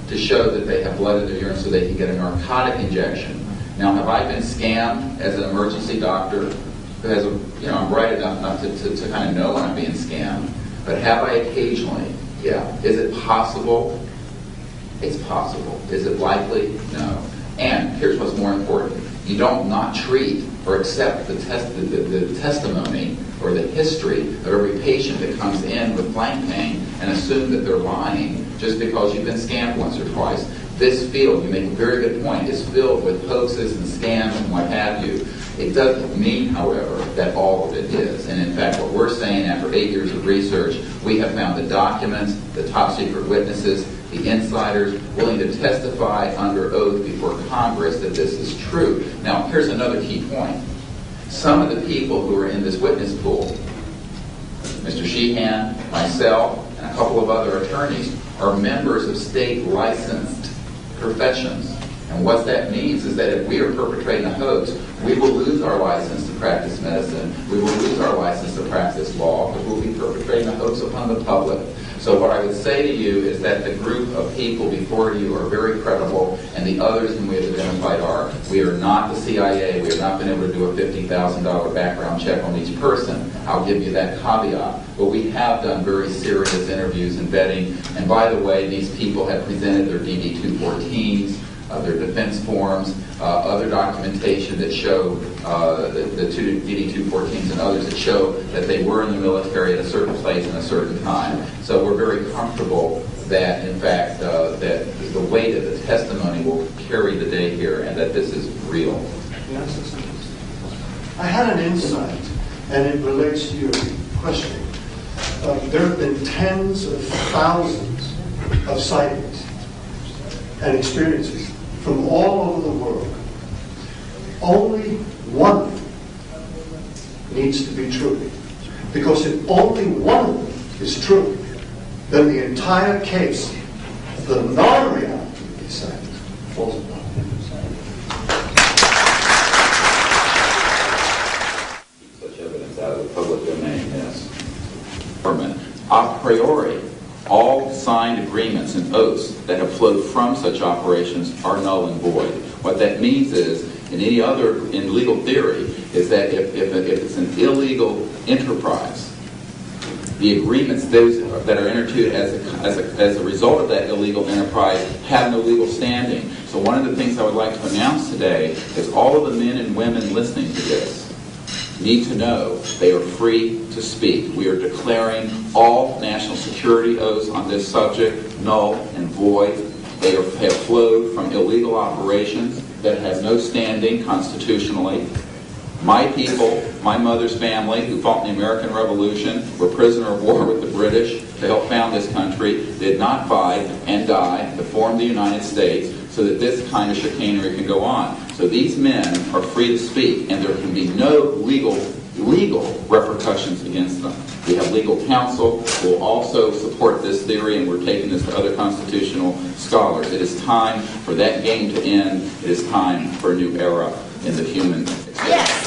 to show that they have blood in their urine so they can get a narcotic injection. Now, have I been scammed as an emergency doctor who has I'm bright enough not to kind of know when I'm being scammed, but have I occasionally? Yeah. Is it possible? It's possible. Is it likely? No. And here's what's more important. You don't not treat or accept the testimony or the history of every patient that comes in with flank pain and assume that they're lying just because you've been scammed once or twice. This field, you make a very good point, is filled with hoaxes and scams and what have you. It doesn't mean, however, that all of it is. And in fact, what we're saying after 8 years of research, we have found the documents, the top secret witnesses, the insiders willing to testify under oath before Congress that this is true. Now, here's another key point. Some of the people who are in this witness pool, Mr. Sheehan, myself, and a couple of other attorneys, are members of state licensed professions. And what that means is that if we are perpetrating a hoax, we will lose our license to practice medicine. We will lose our license to practice law because we'll be perpetrating a hoax upon the public. So what I would say to you is that the group of people before you are very credible, and the others whom we have identified are. We are not the CIA. We have not been able to do a $50,000 background check on each person. I'll give you that caveat. But we have done very serious interviews and vetting. And by the way, these people have presented their DD-214s, their defense forms, other documentation that show the two DD-214s and others that show that they were in the military at a certain place and a certain time. So we're very comfortable that, in fact, that the weight of the testimony will carry the day here and that this is real. I had an insight, and it relates to your question. There have been tens of thousands of sightings and experiences from all over the world. Only one needs to be true. Because if only one of them is true, then the entire case, the non-reality of these sightings, falls apart. Such evidence out of the public domain, yes. A priori, all signed agreements and oaths that have flowed from such operations are null and void. What that means is, in legal theory, is that if it's an illegal enterprise, the agreements those that are entered into as a result of that illegal enterprise have no legal standing. So one of the things I would like to announce today is all of the men and women listening to this need to know they are free to speak. We are declaring all national security oaths on this subject null and void. They have flowed from illegal operations that have no standing constitutionally. My people, my mother's family, who fought in the American Revolution, were prisoner of war with the British to help found this country, did not fight and die to form the United States so that this kind of chicanery can go on. So these men are free to speak, and there can be no legal repercussions against them. We have legal counsel who will also support this theory, and we're taking this to other constitutional scholars. It is time for that game to end. It is time for a new era in the human experience. Yes.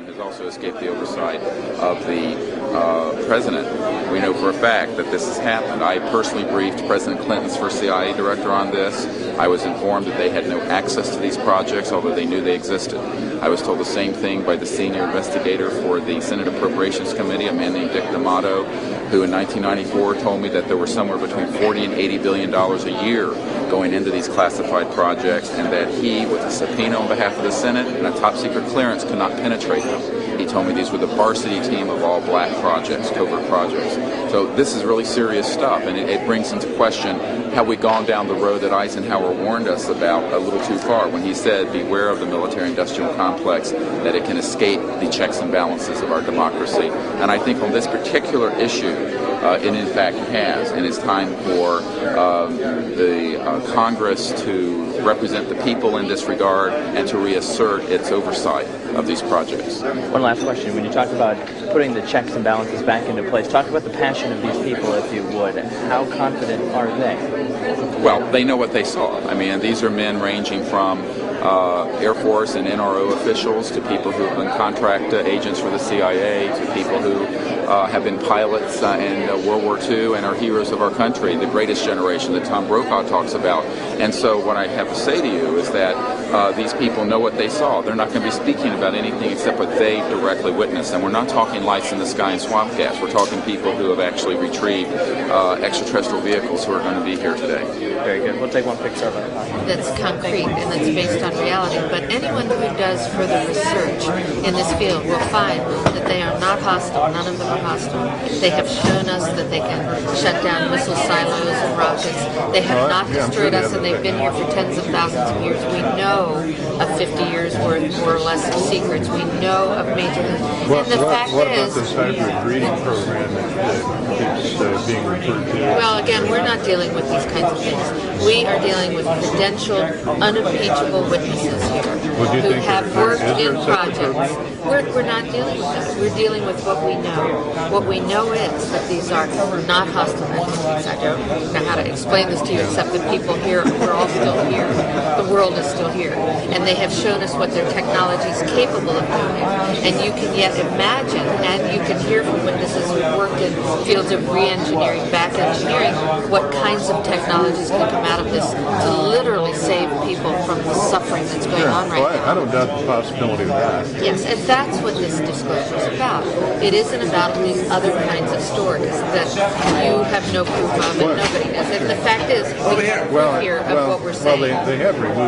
Has also escaped the oversight of the president. We know for a fact that this has happened. I personally briefed President Clinton's first CIA director on this. I was informed that they had no access to these projects, although they knew they existed. I was told the same thing by the senior investigator for the Senate Appropriations Committee, a man named Dick D'Amato, who in 1994 told me that there were somewhere between $40 and $80 billion a year going into these classified projects, and that he, with a subpoena on behalf of the Senate and a top-secret clearance, could not penetrate them. He told me these were the varsity team of all black projects, covert projects. So this is really serious stuff, and it brings into question, have we gone down the road that Eisenhower warned us about a little too far when he said, beware of the military-industrial complex, that it can escape the checks and balances of our democracy. And I think on this particular issue, it in fact has, and it's time for the Congress to represent the people in this regard and to reassert its oversight of these projects. One last question. When you talk about putting the checks and balances back into place, talk about the passion of these people, if you would. How confident are they? Well, they know what they saw. I mean, these are men ranging from Air Force and NRO officials to people who have been contract agents for the CIA to people who have been pilots in World War II and are heroes of our country, the greatest generation that Tom Brokaw talks about. And so what I have to say to you is that these people know what they saw. They're not going to be speaking about anything except what they directly witnessed. And we're not talking lights in the sky and swamp gas. We're talking people who have actually retrieved extraterrestrial vehicles who are going to be here today. Very good. We'll take one picture of it. That's concrete and that's based on reality. But anyone who does further research in this field will find that they are not hostile. None of them are hostile. They have shown us that they can shut down missile silos and rockets. They have not destroyed us, and they've been here for tens of thousands of years. We know of 50 years worth, more or less, of secrets. We know of major... What about this hybrid breeding program that keeps being referred to? Well, again, we're not dealing with these kinds of things. We are dealing with credentialed, unimpeachable witnesses here who have worked in projects. We're not dealing with that. We're dealing with what we know. What we know is that these are not hostile entities. I don't know how to explain this to you except that people here, we're all still here. The world is still here. And they have shown us what their technology is capable of doing. And you can yet imagine, and you can hear from witnesses who've worked in fields of re-engineering, back engineering, what kinds of technologies can come out of this to literally save people from the suffering that's going on right now. I don't doubt the possibility of that. Yes, and that's what this disclosure is about. It isn't about these other kinds of stories that you have no proof of and nobody does. And the fact is, we have proof here of what we're saying. Well, they have removed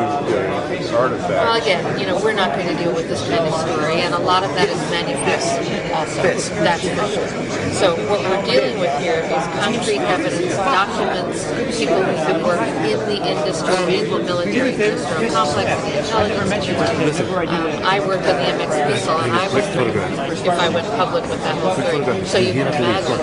artifacts. Well, again, we're not going to deal with this kind of story, and a lot of that is manufactured also. That's for sure. So what we're dealing with here is concrete evidence, documents, people who work in the industry, naval military industrial complex, the intelligence community. I worked on the MX missile, and I was threatened if I went public with that whole story. So you can imagine.